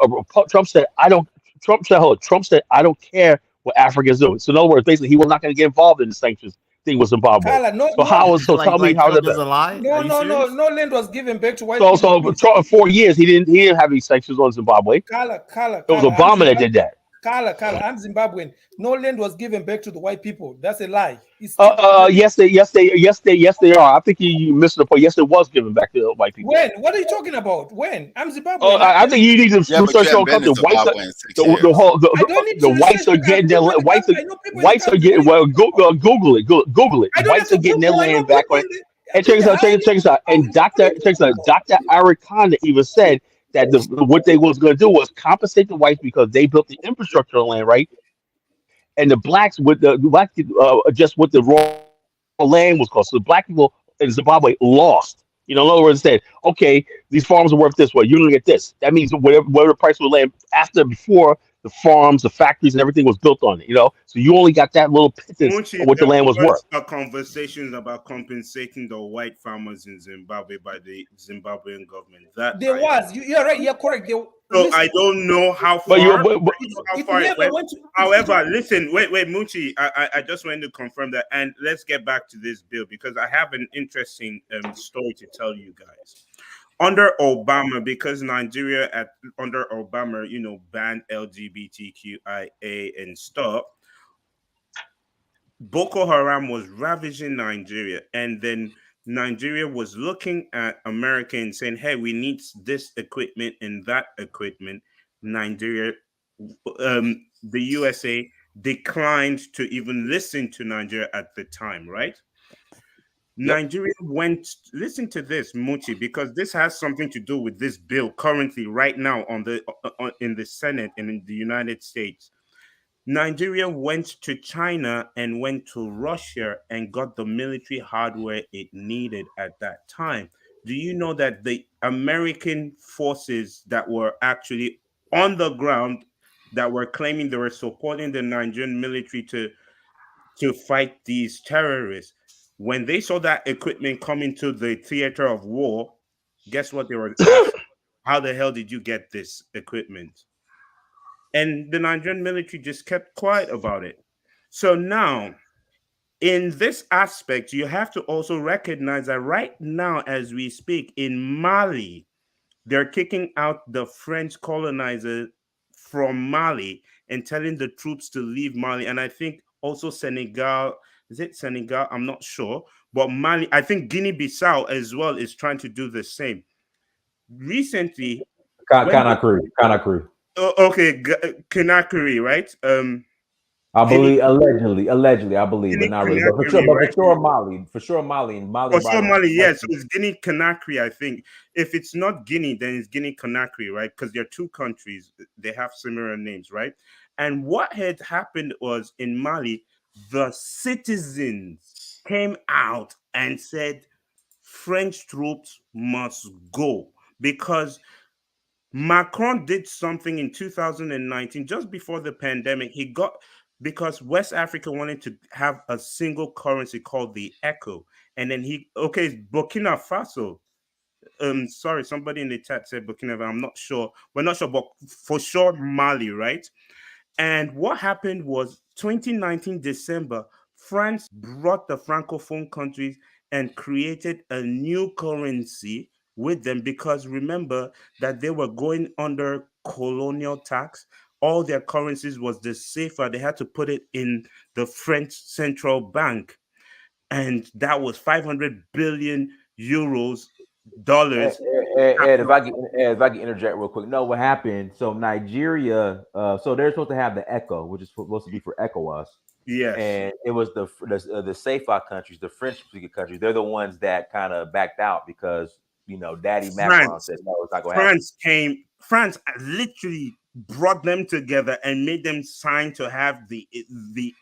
Trump said, "I don't." Trump said, "I don't care what Africa is doing." So in other words, basically, he was not going to get involved in the sanctions thing with Zimbabwe. Carla, no, So no, tell me how Trump that. doesn't lie? no, Are you no, no, serious? no land was given back to white So people. Please. Trump, 4 years he didn't have any sanctions on Zimbabwe. Carla, It was I'm Obama that did that. Carla, I'm Zimbabwean. No land was given back to the white people. That's a lie. It's Yes, they are. I think you missed the point. Yes, it was given back to the white people. when? What are you talking about? When? I'm Zimbabwean. I think you need to yeah, but you research your haven't been to country. Whites, Zimbabwe in 6 the years. the whole I don't need the to whites research are because getting their people in the whites country. are I know people in the whites are country. getting What are you talking about? Google it, Google it. I don't have Whites to are getting their Google. I know land back people on. in the. And Did you hide it? And What are you talking about? Dr. Eric Condon even said that what they was going to do was compensate the whites because they built the infrastructure on land, right? And the blacks just what the raw land was called. So the black people in Zimbabwe lost. In other words, said, okay, these farms are worth this. Well, you're going to get this. That means whatever the price of the land before the farms, the factories, and everything was built on it. So you only got that little pittance of Munchi, what the there land was worth. was a conversation about compensating the white farmers in Zimbabwe by the Zimbabwean government. That there was. You're right. You're correct. So I don't know how But far. you, I don't know how It far it never went. went to. However, listen, wait, Munchi. I just wanted to confirm that, and let's get back to this bill because I have an interesting story to tell you guys. Under Obama, because Nigeria under Obama, banned LGBTQIA and stuff. Boko Haram was ravaging Nigeria, and then Nigeria was looking at America and saying, "Hey, we need this equipment and that equipment." Nigeria, the USA declined to even listen to Nigeria at the time, right? Yep. Nigeria went. Listen to this, Muchi, because this has something to do with this bill currently, right now, in the Senate and in the United States. Nigeria went to China and went to Russia and got the military hardware it needed at that time. Do you know that the American forces that were actually on the ground that were claiming they were supporting the Nigerian military to fight these terrorists, when they saw that equipment come into the theater of war, guess what they were asking? How the hell did you get this equipment? And the Nigerian military just kept quiet about it. So now, in this aspect, you have to also recognize that right now, as we speak, in Mali, they're kicking out the French colonizer from Mali and telling the troops to leave Mali. And I think also Senegal, is it Senegal? I'm not sure. But Mali, I think Guinea-Bissau as well is trying to do the same. Recently, Conakry. Okay, Conakry, right? I believe allegedly, I believe, but not really. But for sure, Conakry, right? for sure, Mali, and Mali. For sure, Mali, yes. So it's Guinea Conakry, I think. If it's not Guinea, then it's Guinea Conakry, right? Because they're two countries. They have similar names, right? And what had happened was in Mali, the citizens came out and said French troops must go because Macron did something in 2019, just before the pandemic. He got because West Africa wanted to have a single currency called the ECHO. And then Burkina Faso. Sorry, somebody in the chat said Burkina Faso. I'm not sure. We're not sure, but for sure Mali, right? And what happened was 2019 December, France brought the Francophone countries and created a new currency with them, because remember that they were going under colonial tax. All their currencies was the safer. They had to put it in the French central bank. And that was 500 billion euros, dollars. Ed, if I can interject real quick. No, what happened? So Nigeria, so they're supposed to have the ECHO, which is supposed to be for ECOWAS. Yes. And it was the CFA countries, the French-speaking countries. They're the ones that kind of backed out because Daddy Macron said no, it's not going to happen. France literally brought them together and made them sign to have the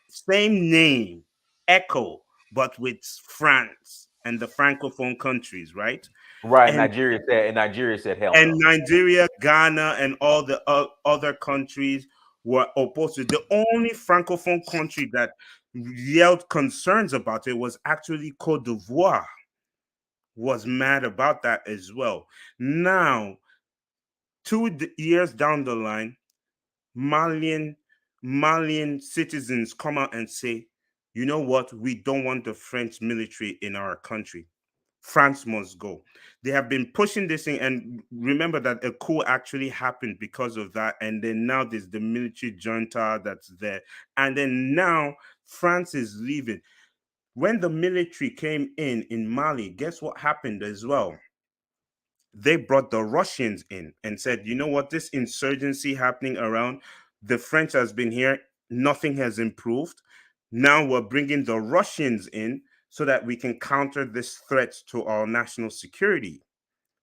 same name, ECHO, but with France and the Francophone countries, right? Right. And Nigeria said hell. And no. Nigeria, Ghana, and all the other countries were opposed to it. The only Francophone country that yelled concerns about it was actually Cote d'Ivoire. Was mad about that as well. Now, 2 years down the line, Malian citizens come out and say, you know what? We don't want the French military in our country. France must go. They have been pushing this thing, and remember that a coup actually happened because of that. And then now there's the military junta that's there. And then now France is leaving. When the military came in Mali, guess what happened as well? They brought the Russians in and said, you know what, this insurgency happening around, the French has been here, nothing has improved. Now we're bringing the Russians in so that we can counter this threat to our national security.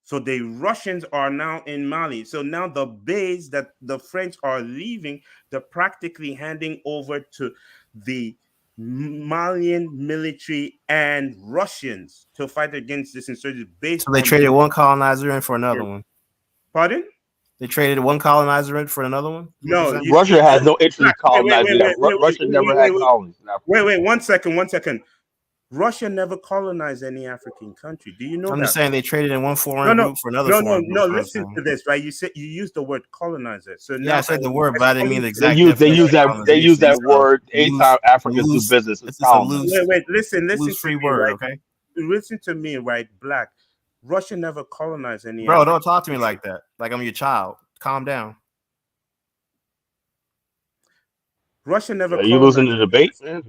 So the Russians are now in Mali. So now the base that the French are leaving, they're practically handing over to the Malian military and Russians to fight against this insurgency. So they traded one colonizer in for another one. Pardon? They traded one colonizer in for another one? No. Russia has no interest in colonizing. Russia never had colonies. Wait, one second. Russia never colonized any African country. Do you know that? I'm just saying they traded in one foreign group for another foreign group. No, listen to this, right? You used the word colonizer. So yeah, I said the word, but I didn't mean the exact. They use that word anytime Africans do business. It's a loose. Wait, listen free word, right? Okay. Listen to me, right? Black. Russia never colonized any. Bro, don't talk to me like that. Like I'm your child. Calm down. Russia never. Are you losing the debate, man?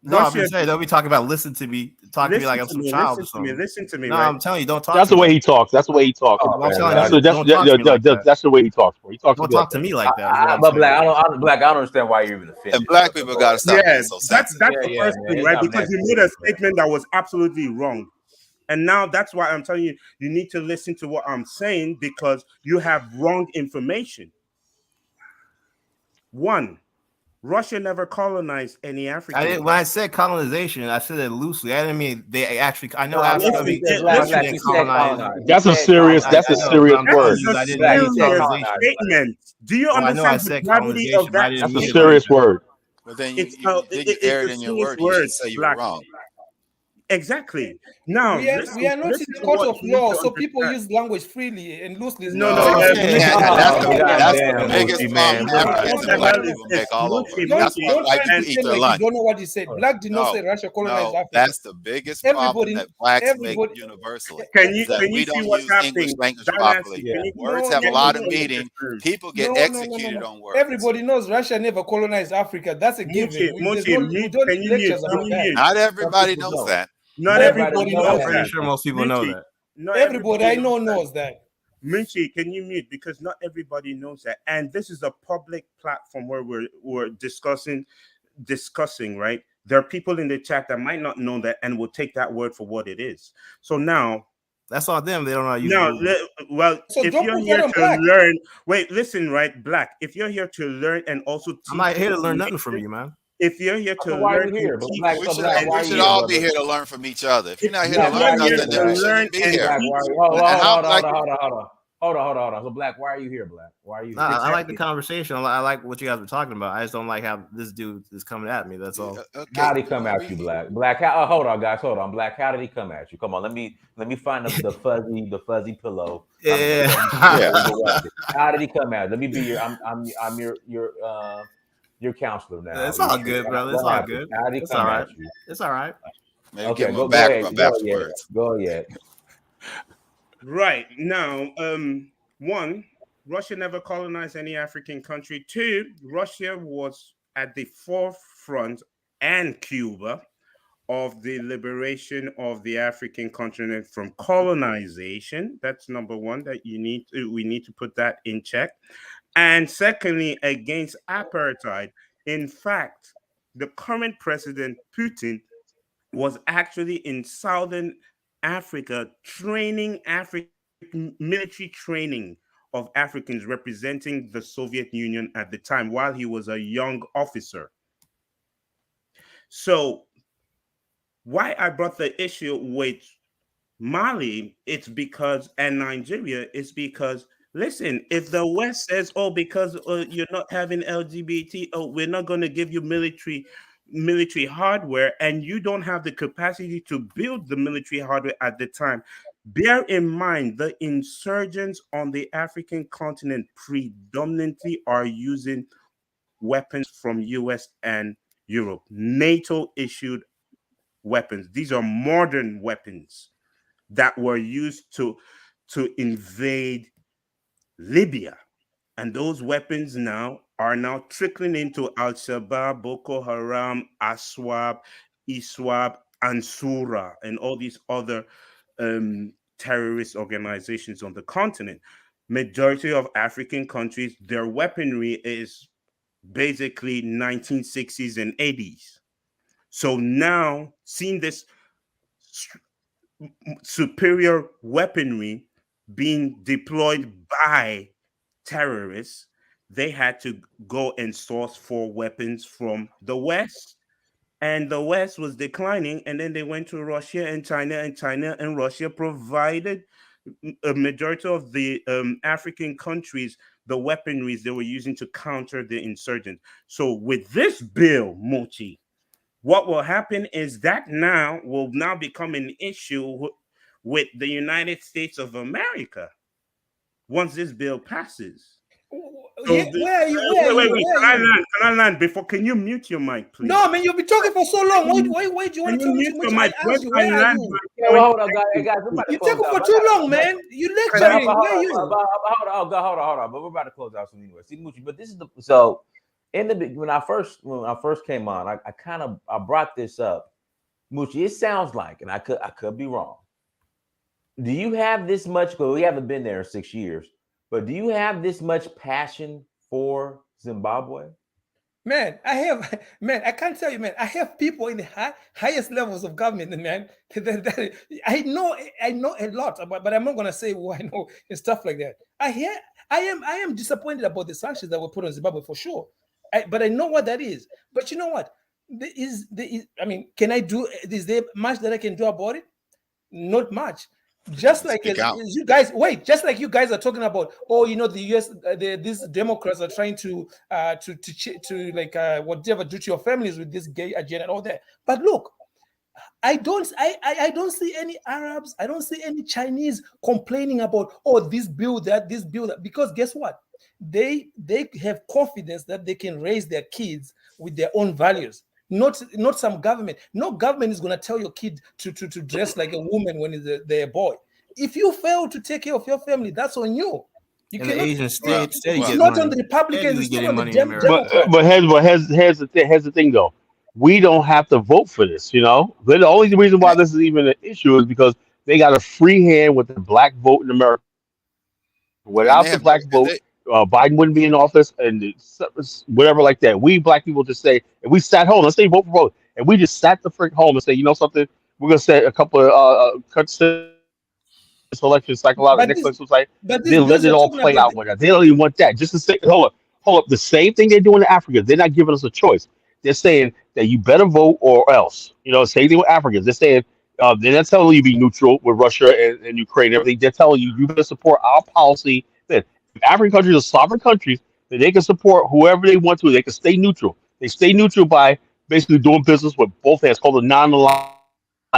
No, I'm just saying. Don't be talking about listen to me to me like I'm some child or something. Listen to me. No, right? I'm telling you, don't talk. That's the way he talks. That's the way he talks. That's the way he talks. Bro. He talks. Don't talk to me like that. But Black, I don't understand why you're even offended. And black people got to stop. Yeah, so that's the first thing, right? Because you made a statement that was absolutely wrong. And now that's why I'm telling you, you need to listen to what I'm saying because you have wrong information. One, Russia never colonized any African. When I said colonization, I said it loosely. I didn't mean they actually. I know Africa. That's a serious word. That's a serious statement. Do you understand the gravity of that? That's a serious word. But then you erred in your word. You should say you were wrong. Exactly. Now we are not in the court of law, so people use language freely and loosely. No. That's the biggest problem that black people make all over. That's why white people eat their lunch. You don't know what he said. Black did not say Russia colonized Africa. That's the biggest problem that blacks make universally. Can you we don't use English language properly. Words have a lot of meaning. People get executed on words. Everybody knows Russia never colonized Africa. That's a given. Not everybody knows that. Not everybody knows that. I'm pretty sure most people know that. Not everybody I know knows that. Minchie, can you mute? Because not everybody knows that. And this is a public platform where we're discussing, right? There are people in the chat that might not know that and will take that word for what it is. So now that's all them. They don't know. Well, so if you're here to learn, wait, listen, right, Black. If you're here to learn and also teach, I'm not here to learn nothing from you, man. If you're here to learn, we should all be here to learn from each other. If you're not here to learn nothing, then we shouldn't be here. Hold hold on. So, Black, why are you here, Black? Why are you here? I like the conversation. I like what you guys were talking about. I just don't like how this dude is coming at me. That's all. Okay. How did he come at you, Black? Black, hold on, guys. Hold on, Black. How did he come at you? Come on, let me find the fuzzy pillow. Yeah. How did he come at you? Let me be I'm your counselor now. It's all good, brother. It's all good. How did he come at you? It's all right. Maybe Okay, give him go ahead. afterwards. Go ahead. Right now, one, Russia never colonized any African country. Two, Russia was at the forefront, and Cuba, of the liberation of the African continent from colonization. That's number one that we need to put that in check. And secondly, against apartheid. In fact, the current president, Putin, was actually in Southern Africa training military training of Africans, representing the Soviet Union at the time while he was a young officer. So why I brought the issue with Mali, it's because, and Nigeria, is because, listen, if the West says, oh, because you're not having LGBT, oh, we're not going to give you military hardware, and you don't have the capacity to build the military hardware at the time. Bear in mind, the insurgents on the African continent predominantly are using weapons from US and Europe, NATO issued weapons. These are modern weapons that were used to invade Libya. And those weapons are now trickling into Al-Shabaab, Boko Haram, Aswab, ISWAP, Ansura, and all these other terrorist organizations on the continent. Majority of African countries, their weaponry is basically 1960s and 80s. So now, seeing this superior weaponry being deployed by terrorists, they had to go and source for weapons from the West. And the West was declining, and then they went to Russia and China, and Russia provided a majority of the African countries the weaponries they were using to counter the insurgents. So with this bill, Mochi, what will happen is that will now become an issue with the United States of America once this bill passes. So where are you? Wait. Can I land before? Can you mute your mic, please? No, man, you've been talking for so long. Why do you want to tell me too much? Mic? Hold on, guys. You're talking for too long, man. You lecturing. Where are you? Hold on. But we're about to close out soon anyway. See, Moochie, but this is when I first came on, I brought this up. Moochie, it sounds like, and I could be wrong. Do you have this much? Because we haven't been there in 6 years. But do you have this much passion for Zimbabwe? Man, I can't tell you, man. I have people in the highest levels of government, man. I know a lot about, but I'm not gonna say who I know and stuff like that. I am disappointed about the sanctions that were put on Zimbabwe for sure. But I know what that is. But you know what? Is there much that I can do about it? Not much. Just like you guys are talking about, the US, these Democrats are trying to whatever do to your families with this gay agenda and all that. But look, I don't see any Arabs, I don't see any Chinese complaining about this bill, that, because guess what? They have confidence that they can raise their kids with their own values. Not some government. No government is going to tell your kid to dress like a woman when they're a boy. If you fail to take care of your family, that's on you. You cannot, the Asian states, it's not on the Republicans. It's not on the Democrats. But here's the thing though. We don't have to vote for this. The only reason why this is even an issue is because they got a free hand with the black vote in America. Without the black vote, Biden wouldn't be in office, and whatever like that. We black people just say, if we sat home, let's say vote for vote, and we just sat the frick home and say, you know something, we're gonna set a couple of cuts to this election psychological. Next election was like, they let it all play out with that. They don't even want that. Just to say, hold up. The same thing they're doing in Africa. They're not giving us a choice. They're saying that you better vote or else. Same thing with Africans. They're saying They're not telling you to be neutral with Russia and Ukraine and everything. They're telling you better support our policy. That if African countries are sovereign countries, then they can support whoever they want to. They can stay neutral. They stay neutral by basically doing business with both hands, called the non-aligned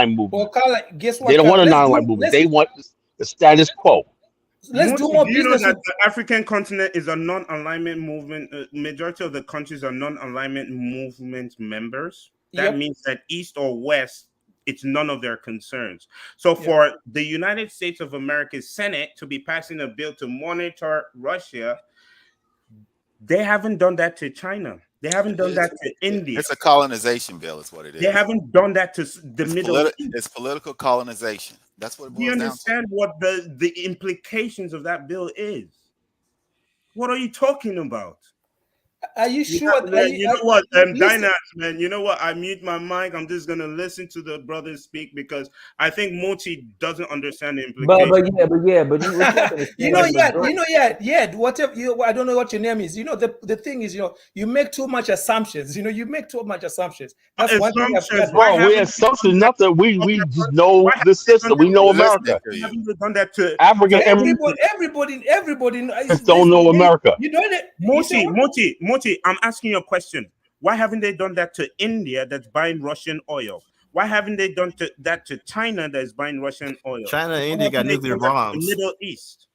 movement. Well, Carla, guess They don't what, want Carla? a non-aligned movement. They want the status quo. Let's do Moti, more do you know business that with. the African continent is a non-alignment movement? Majority of the countries are non-alignment movement members. That Yep. means that East or West, it's none of their concerns. So Yep. for the United States of America's Senate to be passing a bill to monitor Russia, they haven't done that to China. They haven't done that to India. It's a colonization bill, is what it is. They haven't done that to the Middle East. It's political colonization. That's what it Do you boils down to. understand what the implications of that bill is? What are you talking about? Are you sure? You know what, listen. Dynast, man, you know what? I mute my mic. I'm just gonna listen to the brothers speak because I think Moti doesn't understand the implications. But whatever I don't know what your name is. The thing is, you make too much assumptions. You make too much assumptions. That's one thing. We assumptions, not that we just know the system. We know America. Haven't they done that to African everybody don't know America. You know that, Moti, I'm asking you a question. Why haven't they done that to India that's buying Russian oil? Why haven't they done that to China that's buying Russian oil? China and India got nuclear bombs. The Middle East.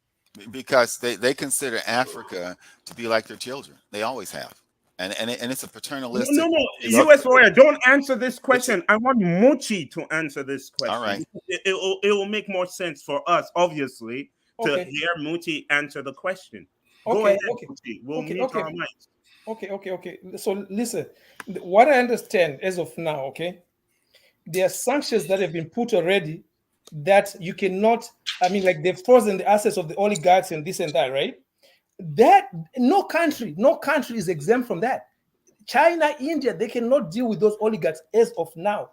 Because they consider Africa to be like their children. They always have. And it's a paternalistic. No. U.S. lawyer, don't answer this question. I want Moti to answer this question. All right. It will make more sense for us, obviously, to hear Moti answer the question. Go ahead, Moti. We'll mute our mics. Okay. So listen, what I understand as of now, there are sanctions that have been put already that you cannot. Like they've frozen the assets of the oligarchs and this and that, right? That no country is exempt from that. China, India, they cannot deal with those oligarchs as of now.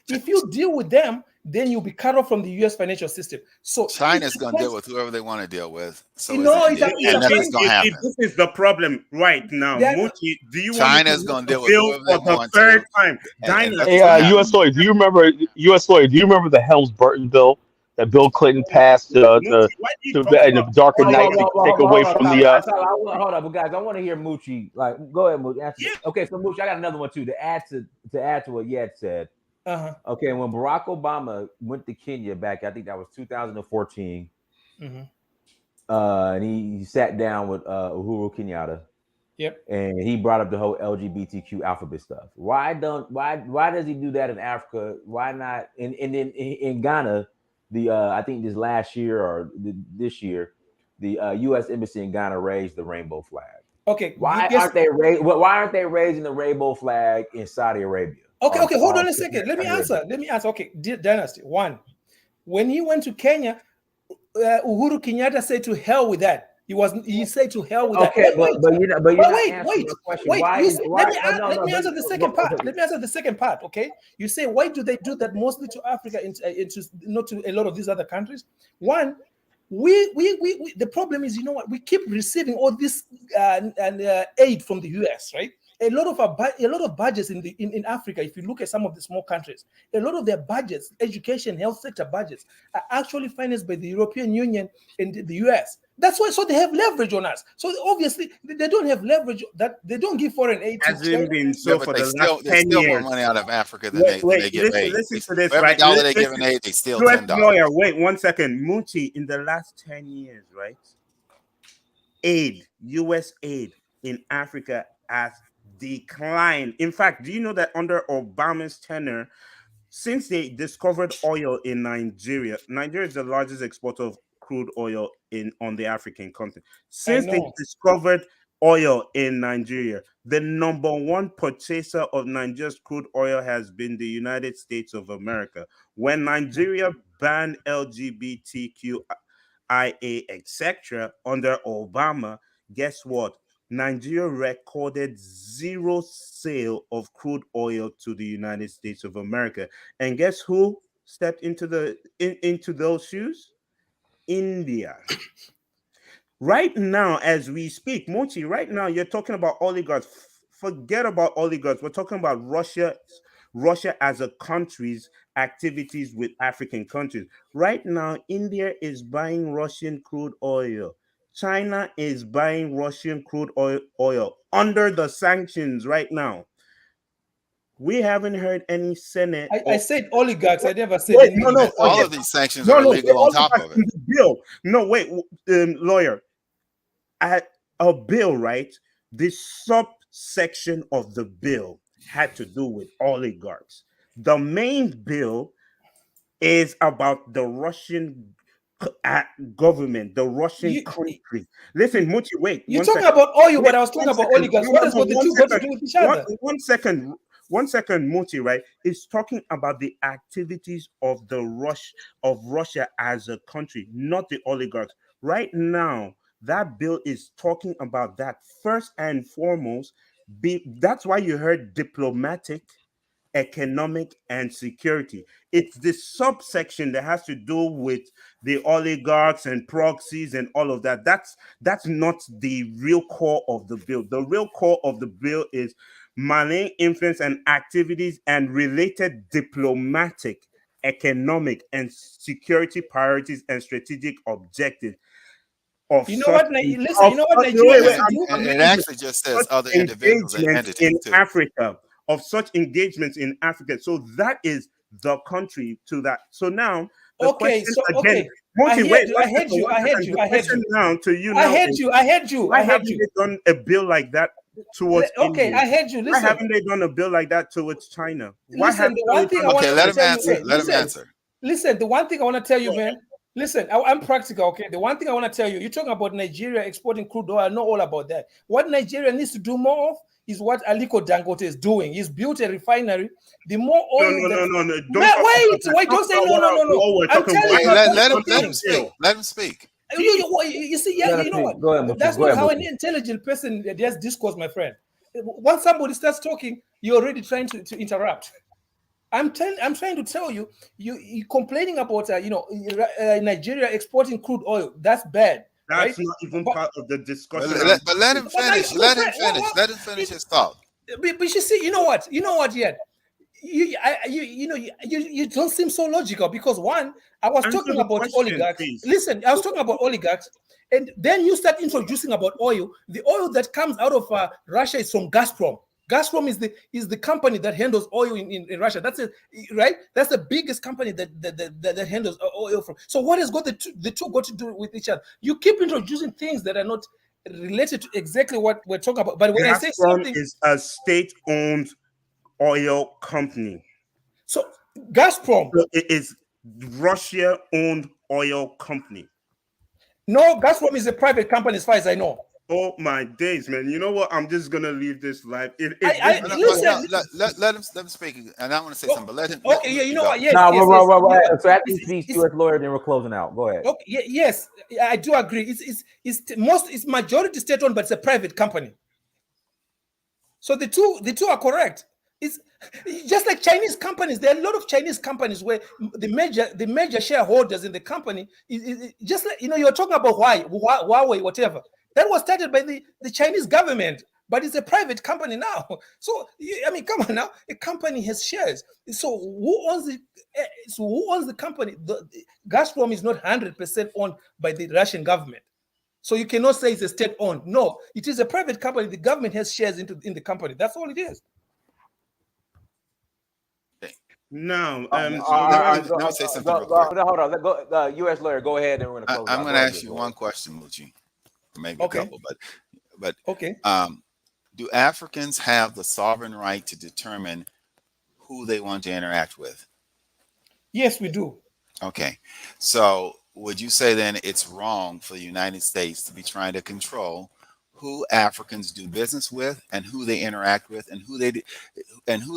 If you deal with them, then you'll be cut off from the U.S. financial system. So China's going to deal with whoever they want to deal with. So and nothing's going to happen. This is the problem right now. Moti, do you China's going to deal with whoever they want for the third time? Hey, U.S. lawyer, do you remember the Helms-Burton bill that Bill Clinton passed in the dark of night to take away from the? Hold up, guys. I want to hear Moochie. Go ahead, Moochie. Okay, so Moochie, I got another one too to add to what Yed said. Okay, when Barack Obama went to Kenya back, I think that was 2014, and he sat down with Uhuru Kenyatta. Yep. And he brought up the whole LGBTQ alphabet stuff. Why does he do that in Africa? Why not? And then in Ghana, I think this last year or this year, the U.S. Embassy in Ghana raised the rainbow flag. Okay. Why aren't they raising the rainbow flag in Saudi Arabia? Okay, hold on a second. Let me answer. Okay, Dynasty. One, when he went to Kenya, Uhuru Kenyatta said to hell with that. He said to hell with that. Okay, but wait. Let me answer the second part. Let me answer the second part. Okay, you say why do they do that mostly to Africa, into not to a lot of these other countries? One, we the problem is, we keep receiving all this aid from the US, right? A lot of budgets in Africa, if you look at some of the small countries, a lot of their budgets, education, health sector budgets, are actually financed by the European Union and the US. That's why, so they have leverage on us. So obviously, they don't have leverage that they don't give foreign aid. Hasn't been so for the last 10 years. They steal more money out of Africa than they give aid. Listen to this, every right? dollar they give in aid, they steal $10. Lawyer, wait 1 second. Moti, in the last 10 years, right? U.S. aid in Africa has declined. In fact, do you know that under Obama's tenure, since they discovered oil in Nigeria is the largest exporter of crude oil on the African continent. Since they discovered oil in Nigeria, the number one purchaser of Nigeria's crude oil has been the United States of America. When Nigeria banned LGBTQIA, etc., under Obama, guess what? Nigeria recorded zero sale of crude oil to the United States of America. And guess who stepped into those shoes? India. Right now, as we speak, Moti, right now, you're talking about oligarchs. Forget about oligarchs. We're talking about Russia as a country's activities with African countries. Right now, India is buying Russian crude oil. China is buying Russian crude oil under the sanctions right now. We haven't heard any Senate. I said oligarchs. I never said wait, individuals. All of these sanctions are illegal on top of it. Bill. No, wait, lawyer. A bill, right? This subsection of the bill had to do with oligarchs. The main bill is about the Russian government, the Russian country. Listen, Muti, wait. You're talking about oil, but I was talking about oligarchs. What has got the two got to do with each other? One second, Muti, right? Is talking about the activities of Russia as a country, not the oligarchs. Right now, that bill is talking about that first and foremost. That's why you heard diplomatic, economic, and security. It's the subsection that has to do with the oligarchs and proxies and all of that. That's not the real core of the bill. The real core of the bill is malign influence and activities and related diplomatic, economic, and security priorities and strategic objectives. You know what? Listen, you know what Nigeria do? It actually just says other individuals and entities in Africa, of such engagements in Africa. So that is the country to that. So now, I heard you. Why haven't they done a bill like that towards India? I heard you. Listen. Why haven't they done a bill like that towards China? Let him answer. Listen, the one thing I want to tell you, man. Listen, I'm practical, okay? The one thing I want to tell you, you're talking about Nigeria exporting crude oil. I know all about that. What Nigeria needs to do more of is what Aliko Dangote is doing. He's built a refinery. The more oil... No. Wait, don't say no. I'm telling you. Let him speak. You see, you know what? Go ahead, that's not how an intelligent person just discourse, my friend. Once somebody starts talking, you're already trying to interrupt. I'm trying to tell you, you're complaining about Nigeria exporting crude oil. That's bad. That's not even part of the discussion. But let him finish. Let him finish his thought. But you see, you know what? Yet you don't seem so logical because one, I was talking about oligarchs. Listen, I was talking about oligarchs, and then you start introducing about oil. The oil that comes out of Russia is from Gazprom. Gazprom is the company that handles oil in Russia. That's it, right? That's the biggest company that handles oil from. So what has got the two got to do with each other? You keep introducing things that are not related to exactly what we're talking about. But when Gazprom I say something, is a state-owned oil company. So Gazprom is Russia-owned oil company. No, Gazprom is a private company, as far as I know. Oh my days, man! You know what? I'm just gonna leave this live. Let him speak, and I want to say something, but let him. Okay, yeah, you know what? Yes. So after you speak, U.S. lawyer, then we're closing out. Go ahead. Okay, yes, I do agree. It's majority state-owned, but it's a private company. So the two are correct. It's just like Chinese companies. There are a lot of Chinese companies where the major shareholders in the company is just like you're talking about Huawei, whatever. That was started by the Chinese government, but it's a private company now. So I mean, come on now, a company has shares. So who owns the company? Gazprom is not 100% owned by the Russian government. So you cannot say it's a state-owned. No, it is a private company. The government has shares in the company. That's all it is. No, let me say something. Hold on. Go, U.S. lawyer, go ahead, and we're going to close. I'm going to ask you one question, Muchi. Maybe a couple, but okay. Do Africans have the sovereign right to determine who they want to interact with? Yes, we do. Okay, so would you say then it's wrong for the United States to be trying to control who Africans do business with and who they interact with and who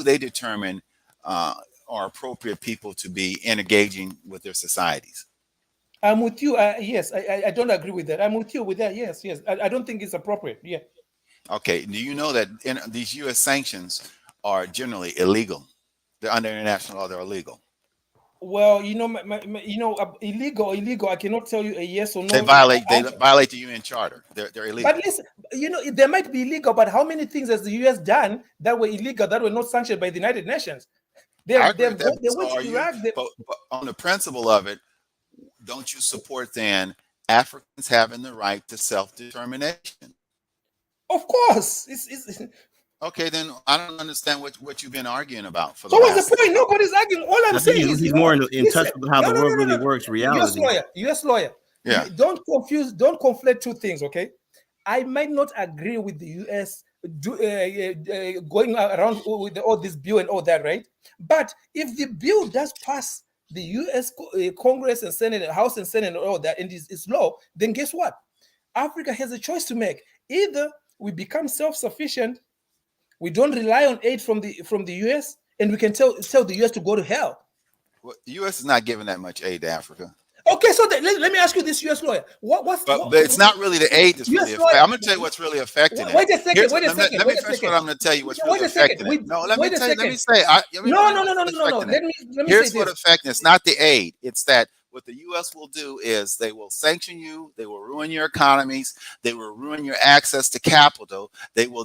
they determine are appropriate people to be engaging with their societies? I'm with you. Yes, I don't agree with that. I'm with you with that. Yes. I don't think it's appropriate. Yeah. Okay. Do you know that these U.S. sanctions are generally illegal? They're under international law. They're illegal. Well, illegal. I cannot tell you a yes or no. They violate the UN Charter. They're illegal. But listen, they might be illegal. But how many things has the U.S. done that were illegal that were not sanctioned by the United Nations? I agree with that. They So went are to you, Iraq. but on the principle of it, don't you support then Africans having the right to self-determination? Of course. It's Okay, then I don't understand what you've been arguing about for the so what's last. the point? Nobody's arguing. All I'm I think saying is, he's more in touch with how the world really works, U.S. reality. lawyer, U.S. lawyer. Yeah. Don't conflate two things, okay? I might not agree with the U.S. Going around with all this bill and all that, right? But if the bill does pass the U.S. Congress and Senate, House and Senate and all that, and it's law, then guess what? Africa has a choice to make. Either we become self-sufficient, we don't rely on aid from the U.S., and we can tell the U.S. to go to hell. Well, the U.S. is not giving that much aid to Africa. Okay, so let me ask you this, U.S. lawyer. But it's not really the aid that's really affecting. I'm going to tell you what's really affecting it. Wait a second. Let me finish what I'm going to tell you. What's really affecting it. No, let me tell you. Let me say. No. Let me Here's say what this. affecting. It's not the aid. It's that what the U.S. will do is they will sanction you. They will ruin your economies. They will ruin your access to capital. They will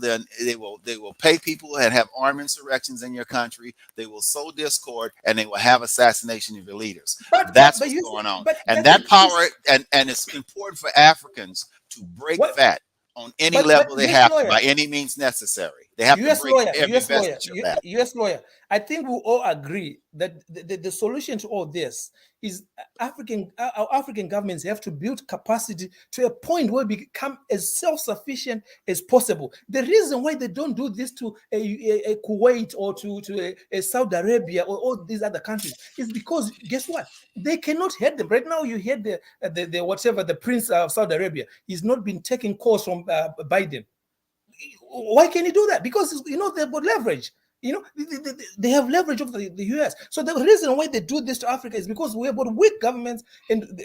pay people and have armed insurrections in your country. They will sow discord and they will have assassination of your leaders. That's what's going on. And that power and it's important for Africans to break that on any level they have to, by any means necessary. They have to break every vestige of that. U.S. lawyer, I think we all agree that the solution to all this is our African governments have to build capacity to a point where we become as self-sufficient as possible. The reason why they don't do this to a Kuwait or to a Saudi Arabia or all these other countries is because, guess what? They cannot head them. Right now, you hear the whatever, the Prince of Saudi Arabia, he's not been taking calls from Biden. Why can he do that? Because they've got leverage. They have leverage of the US. So the reason why they do this to Africa is because we have got weak governments and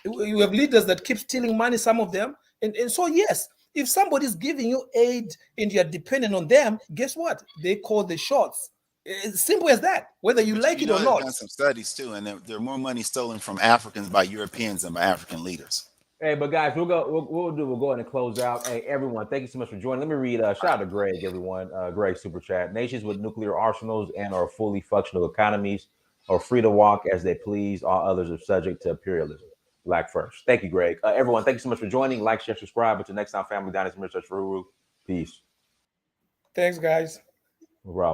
we have leaders that keep stealing money, some of them. And so, yes, if somebody's giving you aid and you're dependent on them, guess what? They call the shots. It's simple as that, whether you like it or not. They've done some studies too, and there are more money stolen from Africans by Europeans than by African leaders. Hey, but guys, we'll go ahead and close out. Hey, everyone, thank you so much for joining. Let me read shout out to Greg, everyone. Greg super chat. Nations with nuclear arsenals and are fully functional economies are free to walk as they please. All others are subject to imperialism. Black first. Thank you, Greg. Everyone, thank you so much for joining. Like, share, subscribe. Until next time, family, Dynasty, Peace. Thanks, guys. No problem.